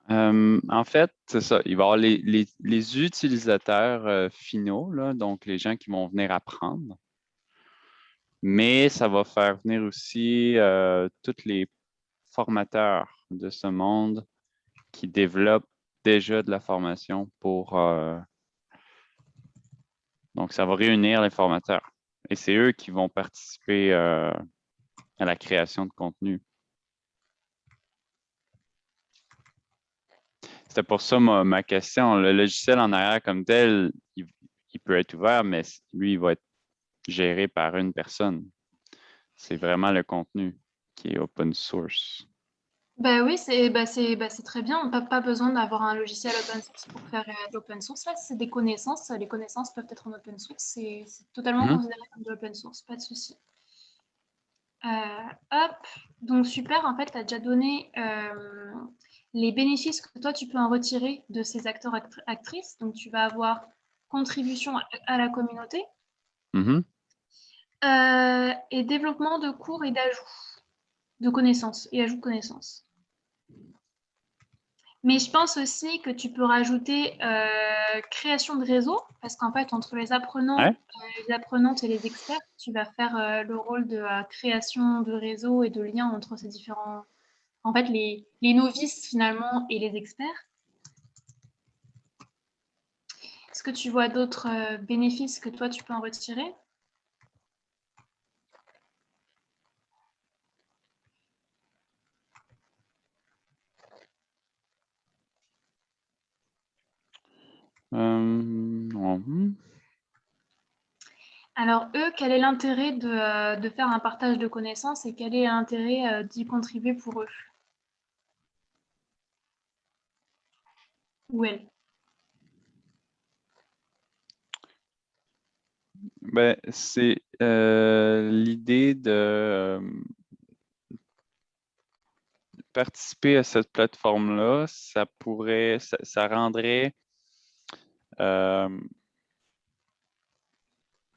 En fait, c'est ça. Il va y avoir les utilisateurs finaux, là, donc les gens qui vont venir apprendre. Mais ça va faire venir aussi tous les formateurs de ce monde qui développent déjà de la formation pour... donc, ça va réunir les formateurs. Et c'est eux qui vont participer à la création de contenu. C'était pour ça ma question. Le logiciel en arrière comme tel, il peut être ouvert, mais lui, il va être géré par une personne. C'est vraiment le contenu qui est open source. Bah oui, c'est très bien. On n'a pas besoin d'avoir un logiciel open source pour faire de l'open source. Là, c'est des connaissances. Les connaissances peuvent être en open source. C'est totalement Mhm. considéré comme de l'open source, pas de souci. Hop, donc super. En fait, tu as déjà donné les bénéfices que toi, tu peux en retirer de ces acteurs, actrices. Donc, tu vas avoir contribution à la communauté Mhm. et développement de cours et d'ajout de connaissances et ajout de connaissances. Mais je pense aussi que tu peux rajouter création de réseau, parce qu'en fait, entre les apprenants, Ouais. les apprenantes et les experts, tu vas faire le rôle de création de réseau et de lien entre ces différents... En fait, les novices, finalement, et les experts. Est-ce que tu vois d'autres bénéfices que toi, tu peux en retirer? Non. Alors, eux, quel est l'intérêt de faire un partage de connaissances et quel est l'intérêt d'y contribuer pour eux? Ou elles? Ben, c'est l'idée de participer à cette plateforme-là, ça rendrait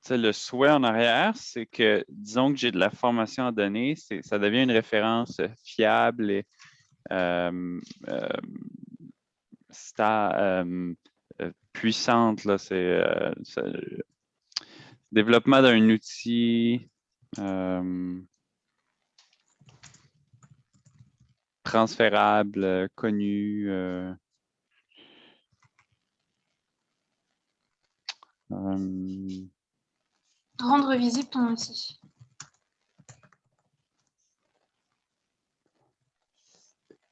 le souhait en arrière, c'est que, disons que j'ai de la formation à donner, ça devient une référence fiable et euh, euh, puissante. Là, développement d'un outil transférable, connu. Rendre visible ton outil.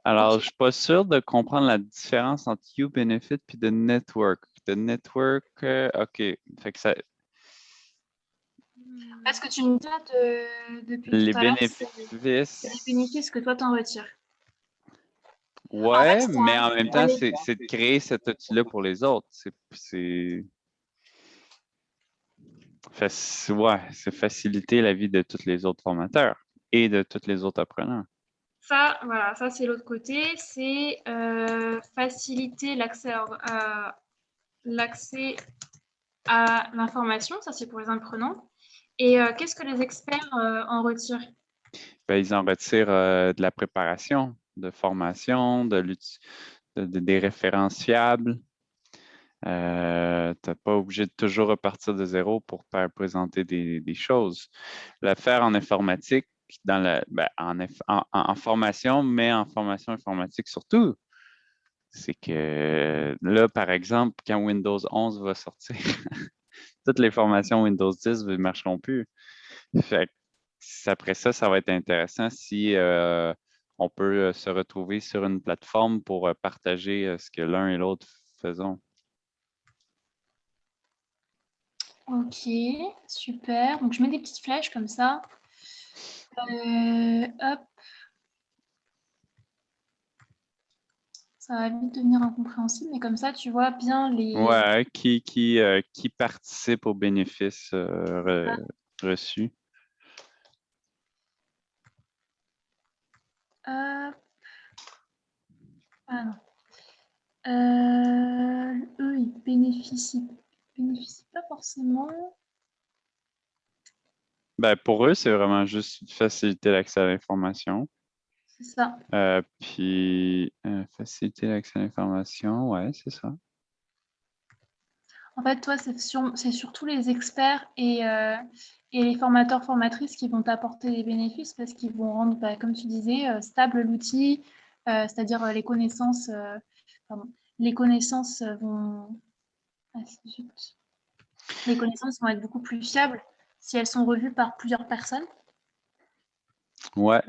Alors, je Ok. ne suis pas sûr de comprendre la différence entre You-Benefit et de Network. De Network, OK. Fait que Parce que tu me dis depuis tout les à l'heure, c'est les bénéfices bénéfices, que toi t'en retires. En fait, ouais, mais en même temps, allez, c'est de créer cet outil-là pour les autres. Ouais, c'est faciliter la vie de tous les autres formateurs et de tous les autres apprenants. ça, voilà, ça c'est l'autre côté, c'est faciliter l'accès à l'information, ça c'est pour les apprenants. Et qu'est-ce que les experts en retirent? Ben, ils en retirent de la préparation, de formation, des références fiables. Tu n'es pas obligé de toujours repartir de zéro pour présenter des choses. Le faire en informatique, en formation, mais en formation informatique surtout, c'est que là, par exemple, quand Windows 11 va sortir, toutes les formations Windows 10 ne marcheront plus. Fait que après ça, ça va être intéressant si on peut se retrouver sur une plateforme pour partager ce que l'un et l'autre faisons. Ok, super. Donc je mets des petites flèches comme ça. Hop, ça va vite devenir incompréhensible, mais comme ça, tu vois bien les... Ouais, qui participe aux bénéfices reçus. Hop, ah non. Eux, ils bénéficient pas forcément. Ben, pour eux, c'est vraiment juste faciliter l'accès à l'information. C'est ça. Puis, faciliter l'accès à l'information, ouais, c'est ça. En fait, toi, c'est surtout les experts et les formateurs, formatrices qui vont t'apporter des bénéfices parce qu'ils vont rendre, bah, comme tu disais, stable l'outil, c'est-à-dire pardon, les connaissances vont... Ah, zut. Les connaissances vont être beaucoup plus fiables si elles sont revues par plusieurs personnes. Ouais.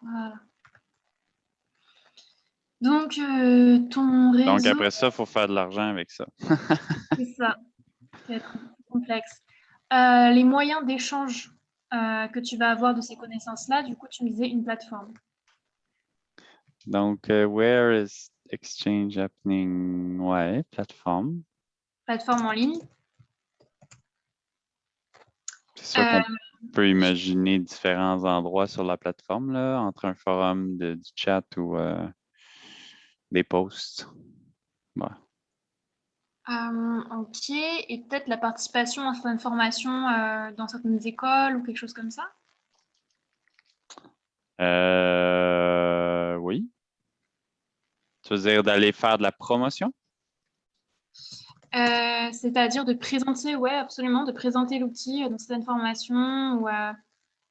Voilà. Donc, ton Donc, réseau, après ça, il faut faire de l'argent avec ça. c'est ça, ça va être un peu complexe. Les moyens d'échange que tu vas avoir de ces connaissances-là, du coup, tu me disais une plateforme. Donc, where is exchange happening? Ouais, plateforme. Plateforme en ligne. C'est sûr qu'on peut imaginer différents endroits sur la plateforme, là, entre un forum du chat ou des posts. Ouais. Ok, et peut-être la participation à certaines formations dans certaines écoles ou quelque chose comme ça? Oui. Tu veux dire d'aller faire de la promotion? C'est-à-dire de présenter, ouais, absolument, de présenter l'outil dans certaines formations ou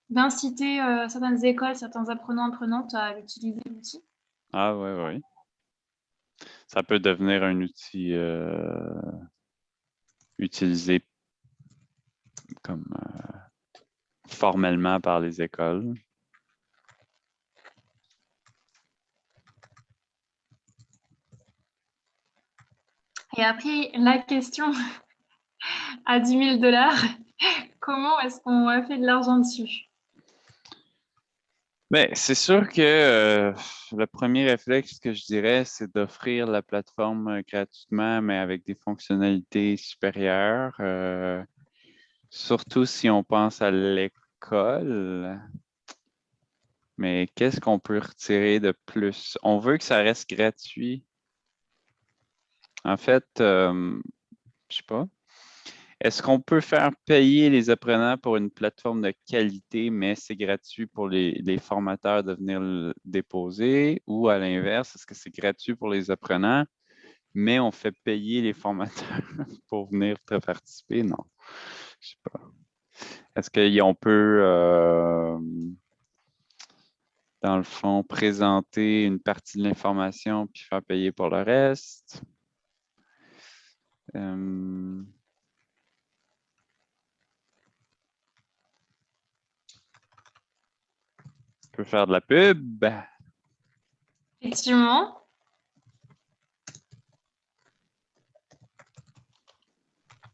d'inciter certaines écoles, certains apprenants, apprenantes à utiliser l'outil. Ah oui, oui. Ça peut devenir un outil utilisé comme formellement par les écoles. Et après, la question à 10 000 $, comment est-ce qu'on fait de l'argent dessus? Mais c'est sûr que le premier réflexe que je dirais, c'est d'offrir la plateforme gratuitement, mais avec des fonctionnalités supérieures. Surtout si on pense à l'école. Mais qu'est-ce qu'on peut retirer de plus? On veut que ça reste gratuit. En fait, je sais pas. Est-ce qu'on peut faire payer les apprenants pour une plateforme de qualité, mais c'est gratuit pour les formateurs de venir le déposer? Ou à l'inverse, est-ce que c'est gratuit pour les apprenants, mais on fait payer les formateurs pour venir participer? Non, je sais pas. Est-ce qu'on peut, dans le fond, présenter une partie de l'information puis faire payer pour le reste? On peut faire de la pub. Effectivement.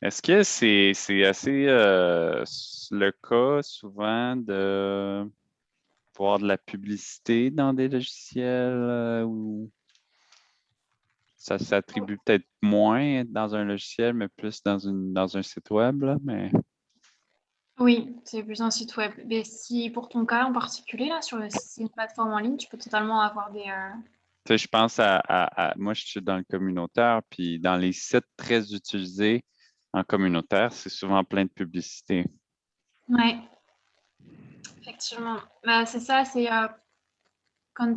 Est-ce que c'est assez le cas souvent de voir de la publicité dans des logiciels où ça s'attribue peut-être moins dans un logiciel, mais plus dans un site web, là, mais Oui, c'est plus un site web. Mais si pour ton cas en particulier, là, c'est une plateforme en ligne, tu peux totalement avoir des... tu sais, je pense moi, je suis dans le communautaire, puis dans les sites très utilisés en communautaire, c'est souvent plein de publicité. Ouais, effectivement. Bah, c'est ça, c'est quand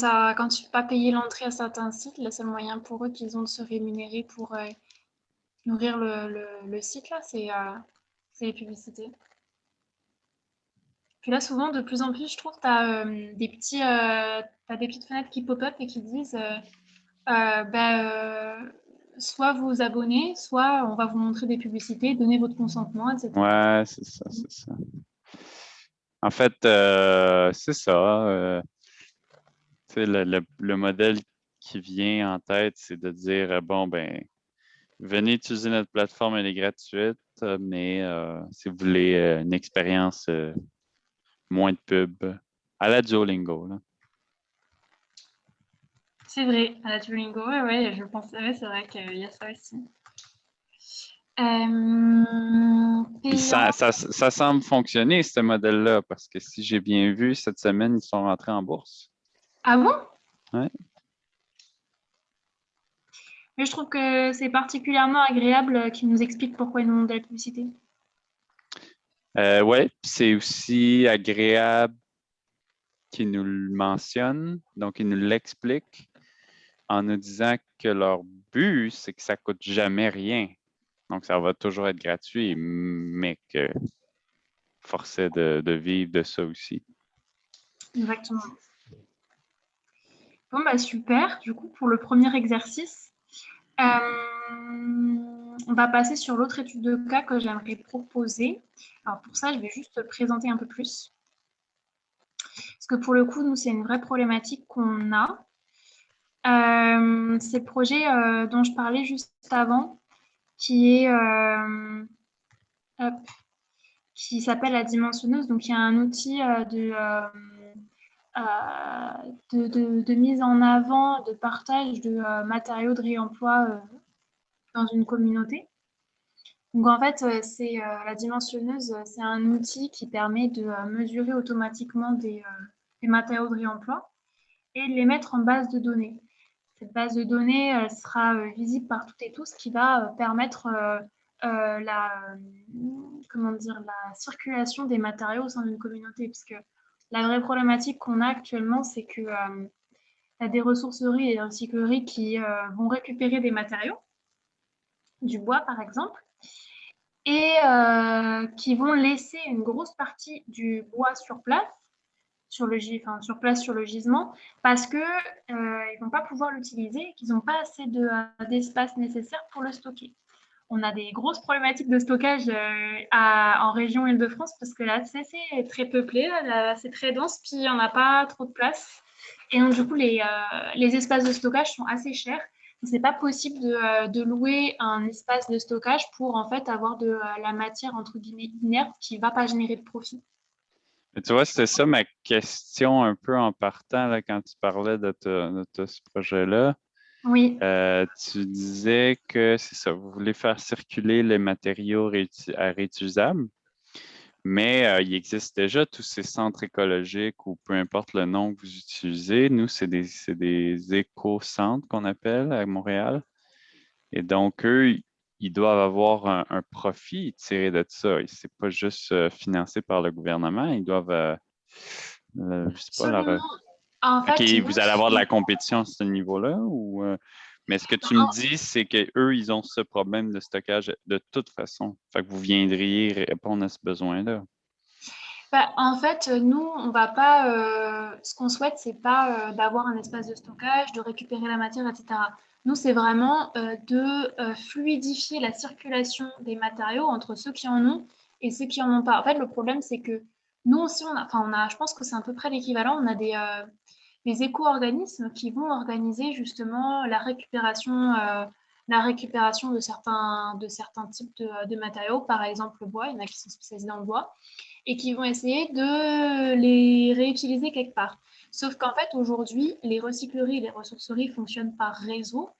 tu peux pas payer l'entrée à certains sites, le seul moyen pour eux qu'ils ont de se rémunérer pour nourrir le site, là, c'est les publicités. Puis là, souvent, de plus en plus, je trouve, tu as t'as des petites fenêtres qui pop-up et qui disent soit vous abonnez, soit on va vous montrer des publicités, donnez votre consentement, etc. Ouais, c'est ça, c'est ça. En fait, c'est ça. Tu sais, le modèle qui vient en tête, c'est de dire, bon, ben, venez utiliser notre plateforme, elle est gratuite, mais si vous voulez une expérience moins de pub, à la Duolingo, là. C'est vrai, à la Duolingo, ouais, ouais, je pensais, ouais, c'est vrai qu'il y a ça aussi. Puis Payant. ça semble fonctionner, ce modèle-là, parce que si j'ai bien vu, cette semaine, ils sont rentrés en bourse. Ah bon? Ouais. Mais je trouve que c'est particulièrement agréable qu'ils nous expliquent pourquoi ils nous montrent de la publicité. Ouais, puis c'est aussi agréable qu'ils nous le mentionnent, donc ils nous l'expliquent en nous disant que leur but, c'est que ça ne coûte jamais rien. Donc, ça va toujours être gratuit, mais que forcé de vivre de ça aussi. Exactement. Bon, bah super. Du coup, pour le premier exercice, on va passer sur l'autre étude de cas que j'aimerais proposer. Alors pour ça, je vais juste te présenter un peu plus. Parce que pour le coup, nous, c'est une vraie problématique qu'on a. C'est le projet dont je parlais juste avant, qui est hop, qui s'appelle la dimensionneuse. Donc, il y a un outil de mise en avant, de partage de matériaux de réemploi dans une communauté. Donc, en fait, la dimensionneuse, c'est un outil qui permet de mesurer automatiquement des matériaux de réemploi et de les mettre en base de données. Cette base de données sera visible par toutes et tous, ce qui va permettre la circulation des matériaux au sein d'une communauté. Parce que la vraie problématique qu'on a actuellement, c'est que y a des ressourceries et des recycleries qui vont récupérer des matériaux, du bois par exemple, et qui vont laisser une grosse partie du bois sur place, sur le gisement, parce que ils vont pas pouvoir l'utiliser et qu'ils n'ont pas assez d'espace nécessaire pour le stocker. On a des grosses problématiques de stockage en région Île-de-France parce que là, c'est très peuplé, là, c'est très dense, puis on n'a pas trop de place. Et donc, du coup, les espaces de stockage sont assez chers. C'est pas possible de louer un espace de stockage pour en fait avoir de la matière entre guillemets inerte qui ne va pas générer de profit. Mais tu vois, c'était ça ma question un peu en partant là, quand tu parlais de ce projet-là. Oui. Tu disais que c'est ça, vous voulez faire circuler les matériaux réutilisables, mais il existe déjà tous ces centres écologiques ou peu importe le nom que vous utilisez. Nous, c'est des éco-centres qu'on appelle à Montréal. Et donc, eux, ils doivent avoir un profit tiré de ça. Et c'est pas juste financé par le gouvernement. Ils doivent, je sais pas, Absolument. En OK, fait, vous allez avoir de la compétition à ce niveau-là ou mais ce que tu me dis, c'est qu'eux, ils ont ce problème de stockage de toute façon. Fait que vous viendriez répondre à ce besoin-là. En fait, nous, on va pas. Ce qu'on souhaite, c'est pas d'avoir un espace de stockage, de récupérer la matière, etc. Nous, c'est vraiment de fluidifier la circulation des matériaux entre ceux qui en ont et ceux qui en ont pas. En fait, le problème, c'est que nous aussi, je pense que c'est à peu près l'équivalent. On a des éco-organismes qui vont organiser justement la récupération de certains types de matériaux, par exemple le bois. Il y en a qui sont spécialisés dans le bois et qui vont essayer de les réutiliser quelque part. Sauf qu'en fait, aujourd'hui, les recycleries et les ressourceries fonctionnent par réseau.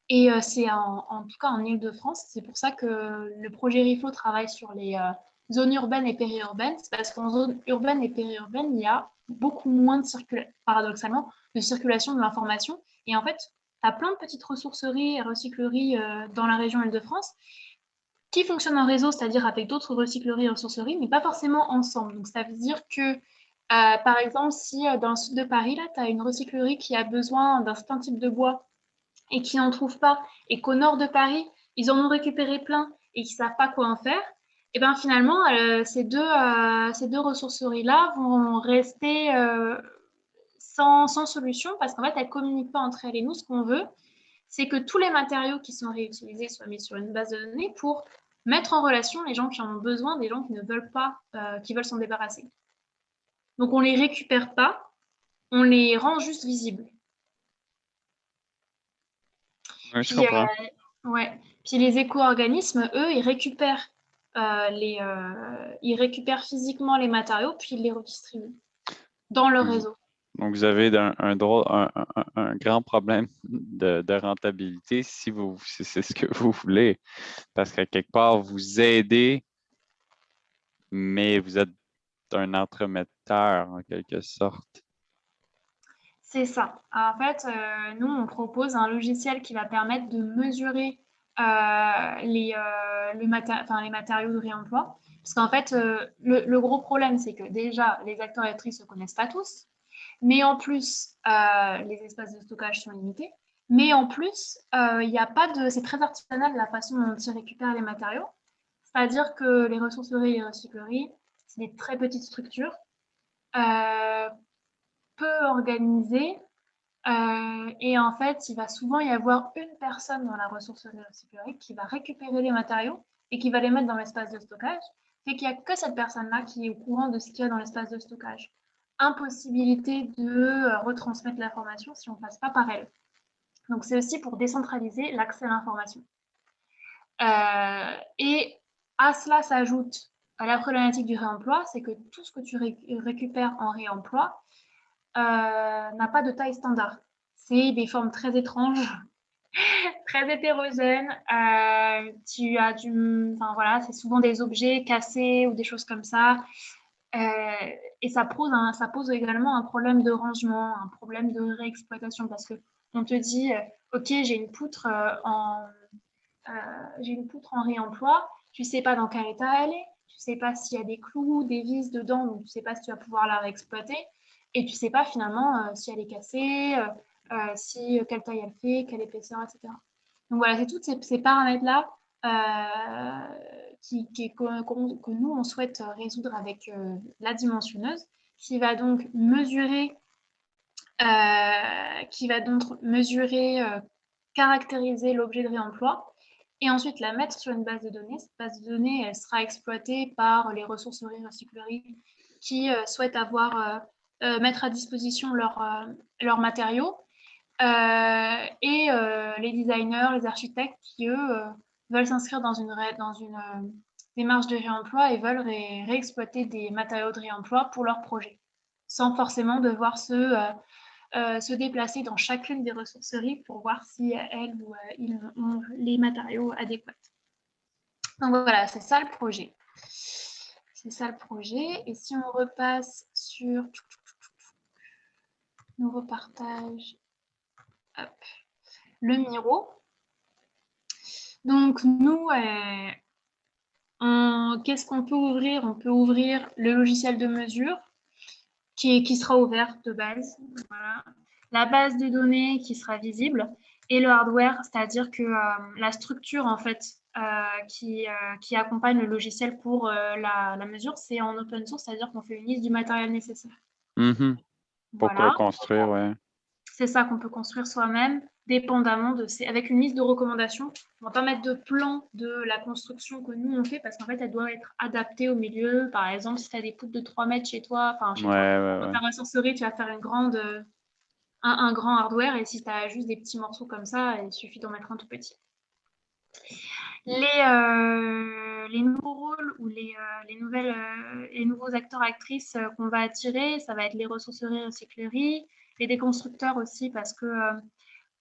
Et c'est en tout cas en Île-de-France. C'est pour ça que le projet RIFLO travaille sur les zones urbaines et périurbaines. C'est parce qu'en zone urbaine et périurbaine, il y a beaucoup moins paradoxalement, de circulation de l'information. Et en fait, tu as plein de petites ressourceries et recycleries dans la région Île-de-France qui fonctionnent en réseau, c'est-à-dire avec d'autres recycleries et ressourceries, mais pas forcément ensemble. Donc, ça veut dire que, par exemple, si dans le sud de Paris, là, tu as une recyclerie qui a besoin d'un certain type de bois et qui n'en trouve pas, et qu'au nord de Paris, ils en ont récupéré plein et qu'ils ne savent pas quoi en faire, et bien finalement, ces deux ressourceries-là vont rester sans solution parce qu'en fait, elles ne communiquent pas entre elles. Et nous, ce qu'on veut, c'est que tous les matériaux qui sont réutilisés soient mis sur une base de données pour mettre en relation les gens qui en ont besoin des gens qui ne veulent pas, qui veulent s'en débarrasser. Donc on ne les récupère pas, on les rend juste visibles. Oui, je Puis, comprends. ouais. Puis les éco-organismes, eux, ils récupèrent physiquement les matériaux, puis ils les redistribuent dans leur Vous- réseau. Donc, vous avez un grand problème de rentabilité si c'est ce que vous voulez. Parce qu'à quelque part, vous aidez, mais vous êtes un entremetteur en quelque sorte. C'est ça. En fait, nous, on propose un logiciel qui va permettre de mesurer les matériaux de réemploi. Parce qu'en fait, le gros problème, c'est que déjà, les acteurs et actrices ne se connaissent pas tous. Mais en plus, les espaces de stockage sont limités. Mais en plus, il n'y a pas de. C'est très artisanal la façon dont ils récupèrent les matériaux. C'est-à-dire que les ressourceries et les recycleries, c'est des très petites structures, euh, peu organisées. Et en fait, il va souvent y avoir une personne dans la ressourcerie recyclerie qui va récupérer les matériaux et qui va les mettre dans l'espace de stockage. Fait qu'il n'y a que cette personne-là qui est au courant de ce qu'il y a dans l'espace de stockage. impossibilité de retransmettre l'information si on ne passe pas par elle. Donc, c'est aussi pour décentraliser l'accès à l'information. Et à cela s'ajoute la problématique du réemploi, c'est que tout ce que tu récupères en réemploi n'a pas de taille standard. C'est des formes très étranges, très hétérogènes. Tu as enfin voilà, c'est souvent des objets cassés ou des choses comme ça. Et ça pose également un problème de rangement, un problème de réexploitation parce que on te dit, ok, j'ai une poutre en réemploi, tu sais pas dans quel état elle est, tu sais pas s'il y a des clous, des vis dedans, donc tu sais pas si tu vas pouvoir la réexploiter, et tu sais pas finalement si elle est cassée, quelle taille elle fait, quelle épaisseur, etc. Donc voilà, c'est tous ces paramètres-là que nous, on souhaite résoudre avec la dimensionneuse, qui va donc mesurer, caractériser l'objet de réemploi, et ensuite la mettre sur une base de données. Cette base de données, elle sera exploitée par les ressourceries, recycleries qui souhaitent mettre à disposition leurs matériaux, et les designers, les architectes qui, eux, veulent s'inscrire dans une démarche de réemploi et veulent réexploiter des matériaux de réemploi pour leur projet, sans forcément devoir se déplacer dans chacune des ressourceries pour voir si elles ou ils ont les matériaux adéquats. Donc voilà, c'est ça le projet. C'est ça le projet. Et si on repasse sur... Nouveau partage. Hop. Le Miro. Donc nous, qu'est-ce qu'on peut ouvrir? On peut ouvrir le logiciel de mesure qui sera ouvert de base. Voilà. La base de données qui sera visible et le hardware, c'est-à-dire que la structure en fait qui accompagne le logiciel pour la mesure, c'est en open source, c'est-à-dire qu'on fait une liste du matériel nécessaire. Pour Voilà. construire, ouais. C'est ça qu'on peut construire soi-même, dépendamment avec une liste de recommandations. On ne va pas mettre de plan de la construction que nous on fait parce qu'en fait, elle doit être adaptée au milieu. Par exemple, si tu as des poutres de 3 mètres chez toi, dans ta ressourcerie, tu vas faire un grand hardware, et si tu as juste des petits morceaux comme ça, il suffit d'en mettre un tout petit. Les nouveaux rôles ou les nouveaux acteurs-actrices qu'on va attirer, ça va être les ressourceries, recycleries, les déconstructeurs aussi, parce que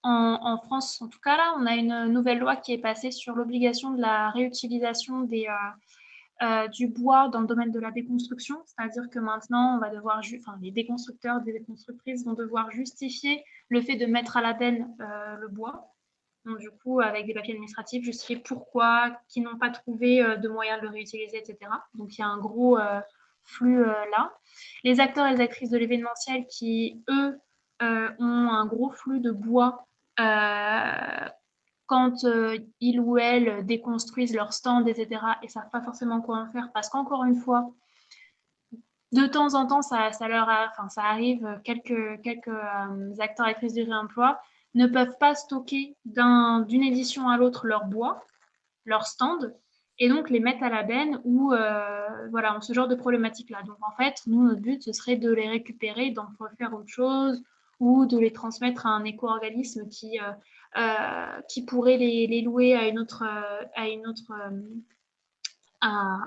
en France, en tout cas là, on a une nouvelle loi qui est passée sur l'obligation de la réutilisation du bois dans le domaine de la déconstruction, c'est-à-dire que maintenant, on va devoir, les déconstructeurs, des déconstructrices vont devoir justifier le fait de mettre à la benne le bois. Donc, du coup, avec des papiers administratifs, justifier pourquoi, qu'ils n'ont pas trouvé de moyens de le réutiliser, etc. Donc, il y a un gros flux là. Les acteurs et les actrices de l'événementiel qui, eux, ont un gros flux de bois quand ils ou elles déconstruisent leur stand, etc., et ne savent pas forcément quoi en faire, parce qu'encore une fois, de temps en temps, ça arrive, quelques acteurs et actrices du réemploi ne peuvent pas stocker d'une édition à l'autre leur bois, leur stand, et donc les mettre à la benne ou ont ce genre de problématique-là. Donc en fait, nous, notre but, ce serait de les récupérer, d'en faire autre chose, ou de les transmettre à un éco-organisme qui pourrait les louer à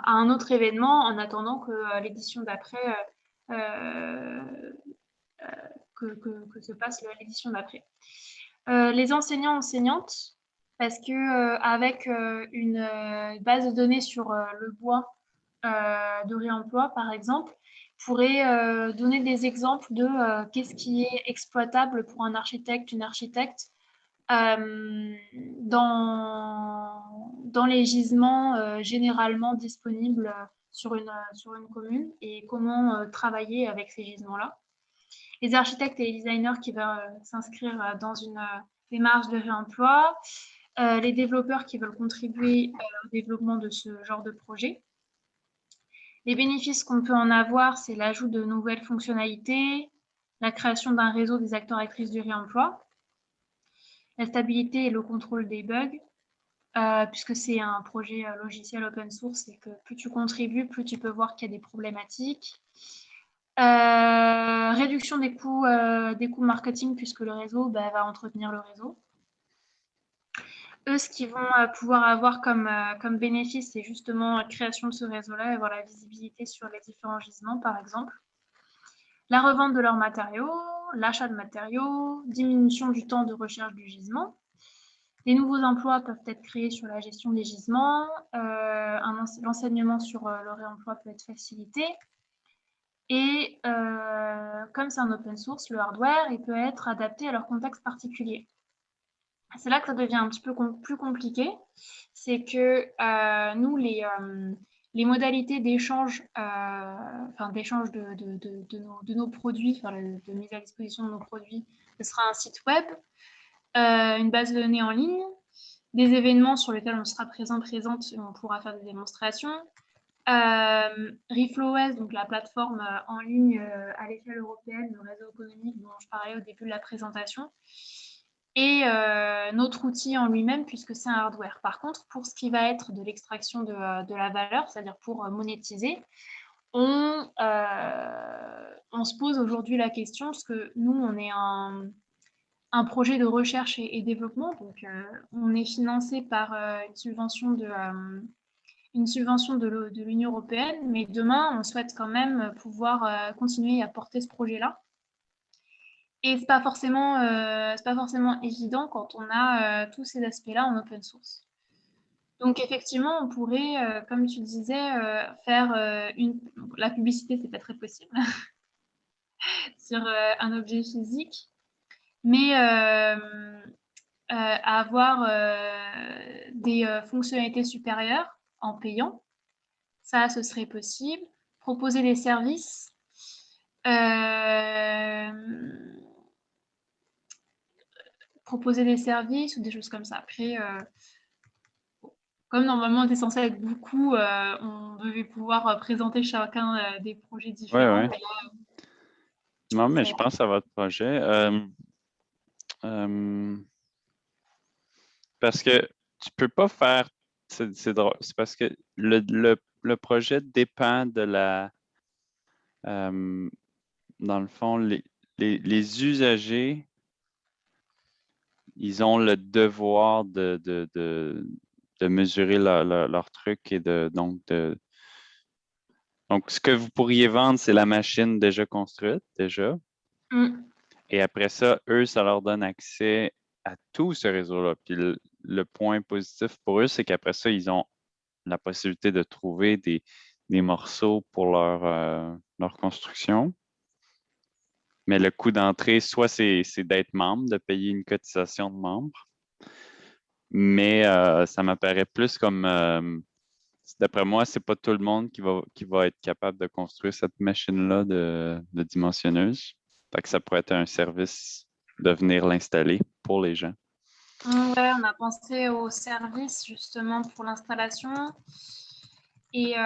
un autre événement en attendant que l'édition d'après que se passe l'édition d'après. Les enseignants-enseignantes, parce que avec une base de données sur le bois de réemploi, par exemple, pourrait donner des exemples de qu'est-ce qui est exploitable pour un architecte, une architecte, dans les gisements généralement disponibles sur une commune, et comment travailler avec ces gisements-là. Les architectes et les designers qui veulent s'inscrire dans une démarche de réemploi, les développeurs qui veulent contribuer au développement de ce genre de projet. Les bénéfices qu'on peut en avoir, c'est l'ajout de nouvelles fonctionnalités, la création d'un réseau des acteurs et actrices du réemploi, la stabilité et le contrôle des bugs, puisque c'est un projet logiciel open source, et que plus tu contribues, plus tu peux voir qu'il y a des problématiques. réduction des coûts marketing puisque le réseau va entretenir le réseau. Eux, ce qu'ils vont pouvoir avoir comme bénéfice, c'est justement la création de ce réseau-là, avoir la visibilité sur les différents gisements, par exemple. La revente de leurs matériaux, l'achat de matériaux, diminution du temps de recherche du gisement. Des nouveaux emplois peuvent être créés sur la gestion des gisements. L'enseignement sur le réemploi peut être facilité. Et comme c'est un open source, le hardware, il peut être adapté à leur contexte particulier. C'est là que ça devient un petit peu plus compliqué. C'est que nous, les modalités d'échange, d'échange de nos produits, de mise à disposition de nos produits, ce sera un site web, une base de données en ligne, des événements sur lesquels on sera présente et on pourra faire des démonstrations. ReeflowOS, donc la plateforme en ligne à l'échelle européenne, le réseau économique dont je parlais au début de la présentation, et notre outil en lui-même, puisque c'est un hardware. Par contre, pour ce qui va être de l'extraction de la valeur, c'est-à-dire pour monétiser, on se pose aujourd'hui la question, parce que nous, on est un projet de recherche et développement, donc on est financé par une subvention de l'Union européenne, mais demain, on souhaite quand même pouvoir continuer à porter ce projet-là. Et c'est pas forcément évident quand on a tous ces aspects-là en open source. Donc effectivement, on pourrait, comme tu disais, faire la publicité, c'est pas très possible sur un objet physique, mais avoir des fonctionnalités supérieures en payant, ça, ce serait possible. Proposer des services. Proposer des services ou des choses comme ça. Après, comme normalement on était censé être beaucoup, on devait pouvoir présenter chacun des projets différents. Ouais. Non, mais je pense à votre projet. Parce que tu peux pas faire. C'est drôle. C'est parce que le projet dépend de la. Dans le fond, les usagers, ils ont le devoir de mesurer leur truc et donc, ce que vous pourriez vendre, c'est la machine déjà construite, déjà. Et après ça, eux, ça leur donne accès à tout ce réseau-là. Puis le point positif pour eux, c'est qu'après ça, ils ont la possibilité de trouver des morceaux pour leur construction. Mais le coût d'entrée, soit c'est d'être membre, de payer une cotisation de membre. Mais ça m'apparaît plus comme, d'après moi, c'est pas tout le monde qui va être capable de construire cette machine-là de dimensionneuse. Fait que ça pourrait être un service de venir l'installer pour les gens. Ouais, on a pensé au service justement pour l'installation et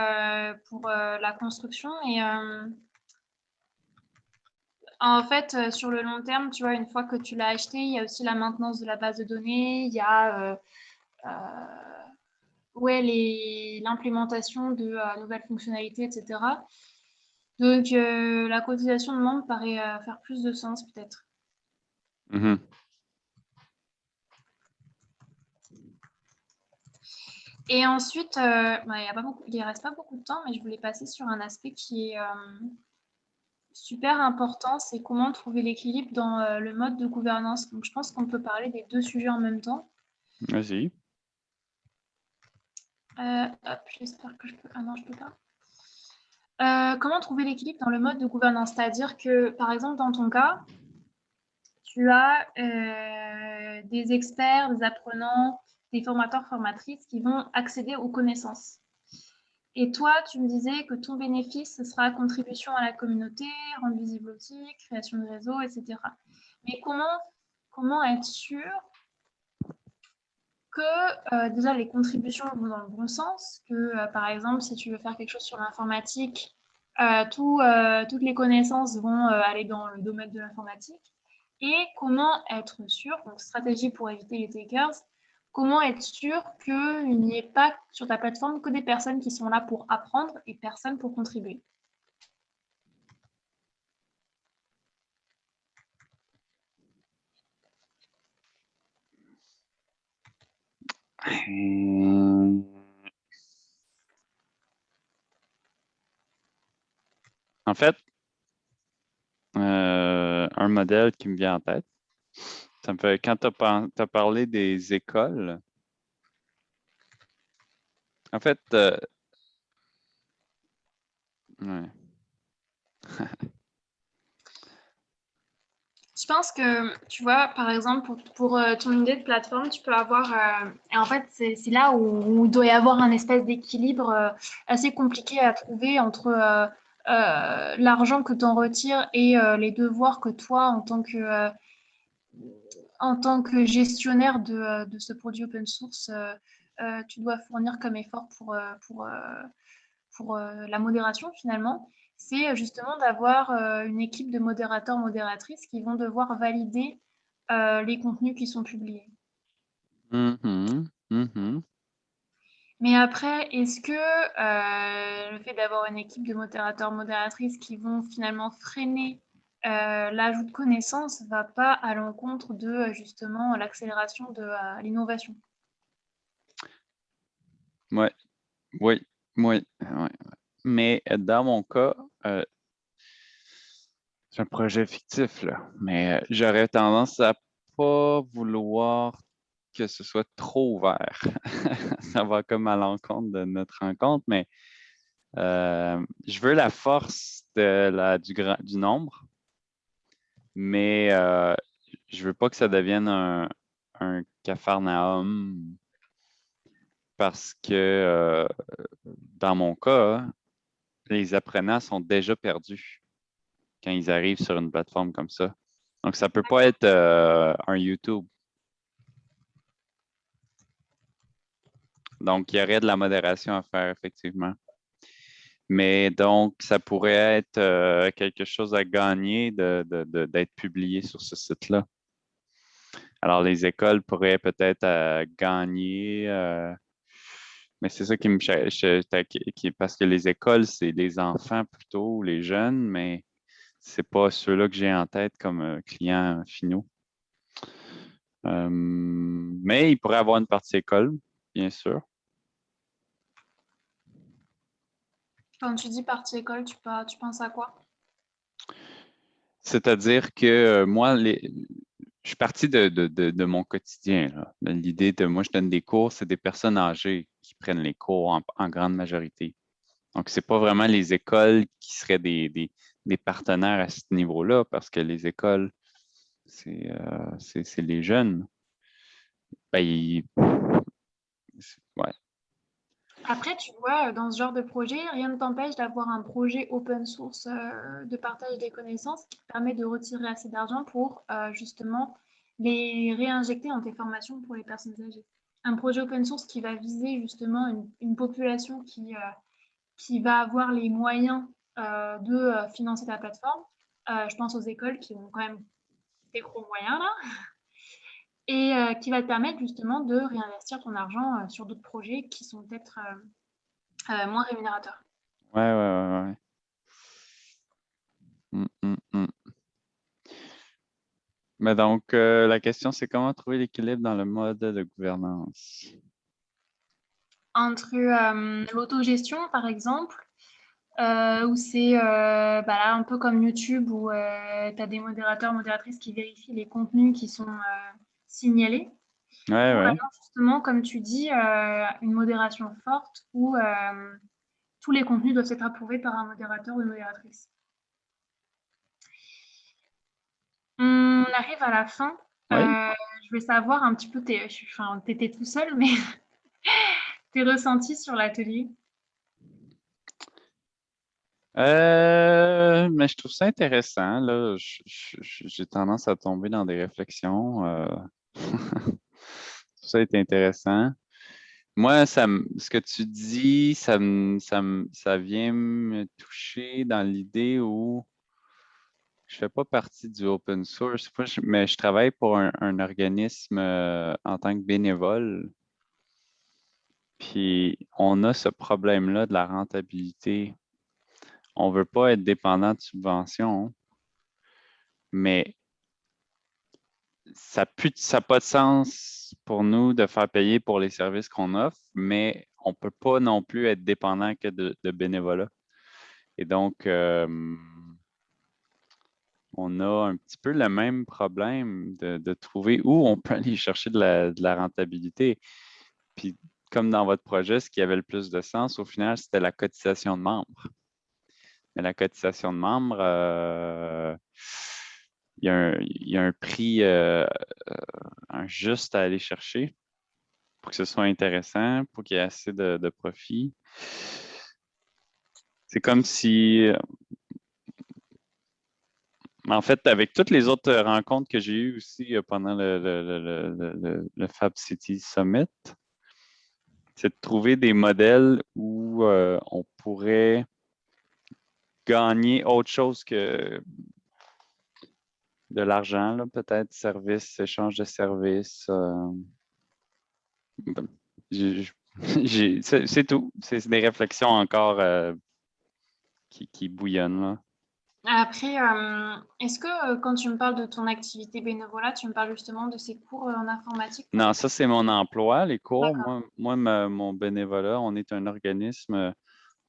pour la construction. Et en fait, sur le long terme, tu vois, une fois que tu l'as acheté, il y a aussi la maintenance de la base de données, il y a l'implémentation de nouvelles fonctionnalités, etc. Donc, la cotisation de membre paraît faire plus de sens, peut-être. Mm-hmm. Et ensuite, il reste pas beaucoup de temps, mais je voulais passer sur un aspect qui est super important, c'est comment trouver l'équilibre dans le mode de gouvernance. Donc, je pense qu'on peut parler des deux sujets en même temps. Vas-y. J'espère que je peux... Ah non, je peux pas. Comment trouver l'équilibre dans le mode de gouvernance? C'est-à-dire que, par exemple, dans ton cas, tu as des experts, des apprenants, des formateurs, formatrices qui vont accéder aux connaissances. Et toi, tu me disais que ton bénéfice, ce sera contribution à la communauté, rendre visible l'outil, création de réseau, etc. Mais comment être sûr que déjà les contributions vont dans le bon sens, que par exemple, si tu veux faire quelque chose sur l'informatique, toutes les connaissances vont aller dans le domaine de l'informatique. Et comment être sûr, donc stratégie pour éviter les takers, comment être sûr qu'il n'y ait pas sur ta plateforme que des personnes qui sont là pour apprendre et personne pour contribuer? Euh, En fait, un modèle qui me vient en tête, ça me fait quand tu as parlé des écoles, en fait, ouais. Je pense que, tu vois, par exemple, pour ton idée de plateforme, tu peux avoir... et en fait, c'est là où il doit y avoir un espèce d'équilibre assez compliqué à trouver entre l'argent que tu en retires et les devoirs que toi, en tant que gestionnaire de ce produit open source, tu dois fournir comme effort pour la modération finalement, c'est justement d'avoir une équipe de modérateurs, modératrices qui vont devoir valider les contenus qui sont publiés. Mhm, mhm. Mais après, est-ce que le fait d'avoir une équipe de modérateurs, modératrices qui vont finalement freiner l'ajout de connaissances va pas à l'encontre de justement l'accélération de l'innovation? Ouais, oui, oui, ouais. Mais dans mon cas, c'est un projet fictif, là. Mais j'aurais tendance à pas vouloir que ce soit trop ouvert. Ça va comme à l'encontre de notre rencontre, mais je veux la force du nombre, mais je veux pas que ça devienne un capharnaüm parce que dans mon cas, les apprenants sont déjà perdus quand ils arrivent sur une plateforme comme ça. Donc, ça peut pas être un YouTube. Donc, il y aurait de la modération à faire, effectivement. Mais donc, ça pourrait être quelque chose à gagner d'être publié sur ce site-là. Alors, les écoles pourraient peut-être gagner, mais c'est ça qui me parce que les écoles, c'est les enfants plutôt, ou les jeunes, mais c'est pas ceux-là que j'ai en tête comme clients finaux. Mais il pourrait avoir une partie école, bien sûr. Quand tu dis partie école, tu penses à quoi? C'est-à-dire que moi, je suis parti de mon quotidien, là. L'idée de moi, je donne des cours, c'est des personnes âgées qui prennent les cours en grande majorité. Donc, ce n'est pas vraiment les écoles qui seraient des partenaires à ce niveau-là, parce que les écoles, c'est les jeunes. Ben, ouais. Après, tu vois, dans ce genre de projet, rien ne t'empêche d'avoir un projet open source de partage des connaissances qui te permet de retirer assez d'argent pour justement les réinjecter dans tes formations pour les personnes âgées. Un projet open source qui va viser justement une population qui va avoir les moyens de financer ta plateforme. Je pense aux écoles qui ont quand même des gros moyens là, et qui va te permettre justement de réinvestir ton argent sur d'autres projets qui sont peut-être moins rémunérateur. Ouais, ouais, ouais, ouais. Mm, mm, mm. Mais donc, la question, c'est comment trouver l'équilibre dans le mode de gouvernance? Entre l'autogestion, par exemple, où c'est bah là, un peu comme YouTube, où tu as des modérateurs, modératrices qui vérifient les contenus qui sont signalés. Ouais, Ou ouais. alors, justement, comme tu dis, une modération forte où tous les contenus doivent être approuvés par un modérateur ou une modératrice. On arrive à la fin. Oui. Je voulais savoir un petit peu, enfin, tu étais tout seul, mais tes ressentis sur l'atelier. Mais je trouve ça intéressant. Là. J'ai tendance à tomber dans des réflexions. Ça est intéressant. Moi, ce que tu dis, ça vient me toucher dans l'idée où je fais pas partie du open source, mais je travaille pour un organisme en tant que bénévole. Puis on a ce problème-là de la rentabilité. On ne veut pas être dépendant de subventions, mais ça n'a pas de sens pour nous de faire payer pour les services qu'on offre, mais on ne peut pas non plus être dépendant que de bénévolat. Et donc, on a un petit peu le même problème de trouver où on peut aller chercher de la rentabilité. Puis, comme dans votre projet, ce qui avait le plus de sens, au final, c'était la cotisation de membres. Mais la cotisation de membres, il y a un prix un juste à aller chercher pour que ce soit intéressant, pour qu'il y ait assez de profit. C'est comme si, en fait, avec toutes les autres rencontres que j'ai eues aussi pendant le Fab City Summit, c'est de trouver des modèles où on pourrait gagner autre chose que de l'argent, là, peut-être service, échange de services. C'est tout. C'est des réflexions encore qui bouillonnent, là. Après, est-ce que quand tu me parles de ton activité bénévolat, tu me parles justement de ces cours en informatique? Non, ça, c'est mon emploi, les cours. D'accord. Mon bénévolat, on est un organisme,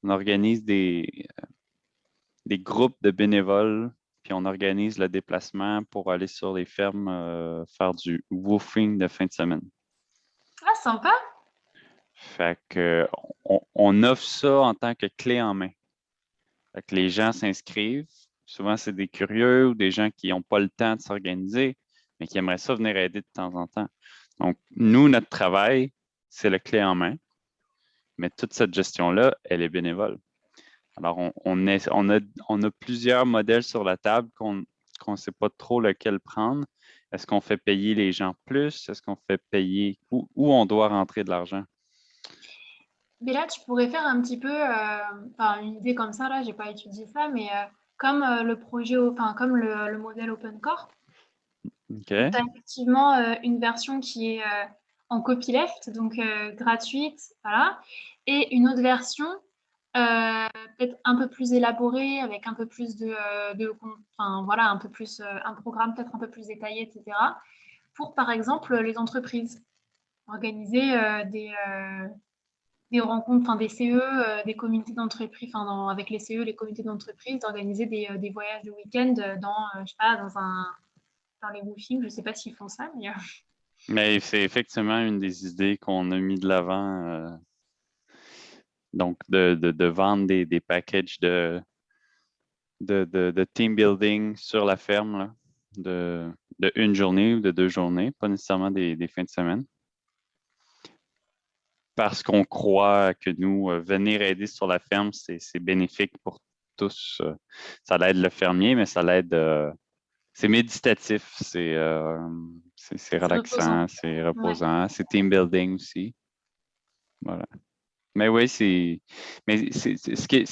on organise des groupes de bénévoles, puis on organise le déplacement pour aller sur les fermes faire du woofing de fin de semaine. Ah, sympa! Fait que on offre ça en tant que clé en main. Fait que les gens s'inscrivent. Souvent, c'est des curieux ou des gens qui n'ont pas le temps de s'organiser, mais qui aimeraient ça venir aider de temps en temps. Donc, nous, notre travail, c'est le clé en main, mais toute cette gestion-là, elle est bénévole. Alors, on a plusieurs modèles sur la table qu'on ne sait pas trop lequel prendre. Est-ce qu'on fait payer les gens plus? Est-ce qu'on fait payer où on doit rentrer de l'argent? Mais là, tu pourrais faire un petit peu, enfin, une idée comme ça, là, j'ai pas étudié ça, mais comme le projet, enfin, comme le modèle Open Core, OK. tu as effectivement une version qui est en copyleft, donc gratuite, voilà, et une autre version peut-être un peu plus élaborée, avec un peu plus enfin, voilà, un peu plus, un programme peut-être un peu plus détaillé, etc. Pour, par exemple, les entreprises, organiser des rencontres, enfin des CE, des comités d'entreprise, enfin avec les CE, les comités d'entreprise, d'organiser des voyages de week-end dans, je sais pas, dans les woofings, je sais pas s'ils font ça, mais Mais c'est effectivement une des idées qu'on a mis de l'avant. Donc, de vendre des packages de team building sur la ferme, là, de une journée ou de 2 journées, pas nécessairement des fins de semaine. Parce qu'on croit que nous, venir aider sur la ferme, c'est bénéfique pour tous. Ça l'aide le fermier, mais ça l'aide. C'est méditatif, c'est c'est reposant. relaxant, c'est Ouais. reposant, c'est team building aussi. Voilà. Mais oui, ce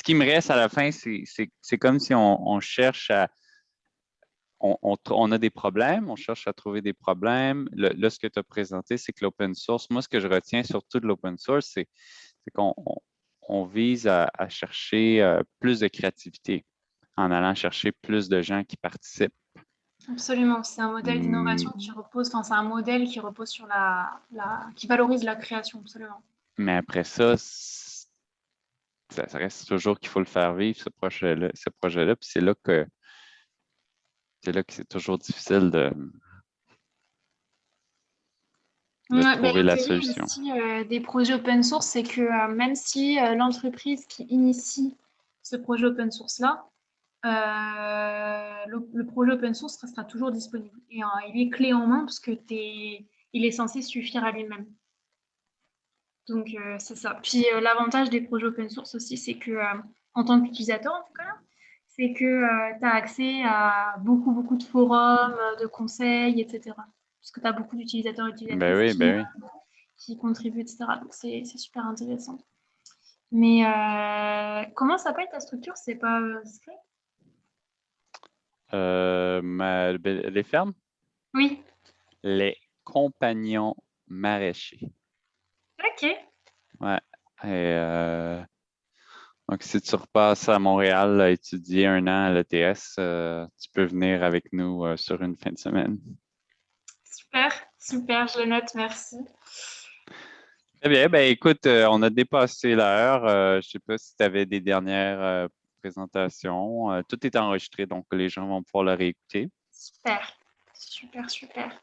qui me reste à la fin, c'est comme si on cherche à. On a des problèmes, on cherche à trouver des problèmes. Là, ce que tu as présenté, c'est que l'open source, moi, ce que je retiens surtout de l'open source, c'est qu'on vise à chercher plus de créativité en allant chercher plus de gens qui participent. Absolument, c'est un modèle d'innovation Hmm, qui repose, enfin c'est un modèle qui repose sur qui valorise la création, absolument. Mais après ça, ça reste toujours qu'il faut le faire vivre, ce projet-là. Puis c'est là que c'est toujours difficile de Ouais, mais trouver la l'intérêt solution. aussi des projets open source, c'est que même si l'entreprise qui initie ce projet open source-là, le projet open source restera toujours disponible. Et il est clé en main parce que il est censé suffire à lui-même. Donc, c'est ça. Puis, l'avantage des projets open source aussi, c'est que, en tant qu'utilisateur, en tout cas, c'est que tu as accès à beaucoup, beaucoup de forums, de conseils, etc. Parce que tu as beaucoup d'utilisateurs et Ben utilisatrices oui, ben oui. qui contribuent, etc. Donc, c'est super intéressant. Mais comment s'appelle ta structure? C'est pas discret? Les fermes? Oui. Les compagnons maraîchers. Ok. Ouais. Et, donc, si tu repasses à Montréal à étudier 1 an à l'ETS, tu peux venir avec nous sur une fin de semaine. Super, super, je le note, merci. Très bien. Ben, écoute, on a dépassé l'heure. Je ne sais pas si tu avais des dernières présentations. Tout est enregistré, donc les gens vont pouvoir le réécouter. Super, super, super.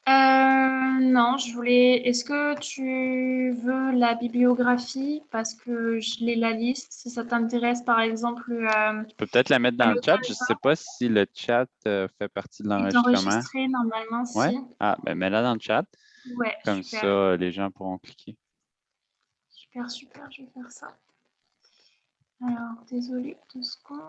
Non, je voulais. Est-ce que tu veux la bibliographie? Parce que je l'ai la liste. Si ça t'intéresse, par exemple, Je peux peut-être la mettre dans le chat. Je ne sais l'open pas si le chat fait partie de est l'enregistrement. enregistré normalement, Oui? si. Ah, ben mets-la dans le chat. Ouais, Comme super, ça, les gens pourront cliquer. super, super. Je vais faire ça. Alors, désolée, 2 secondes.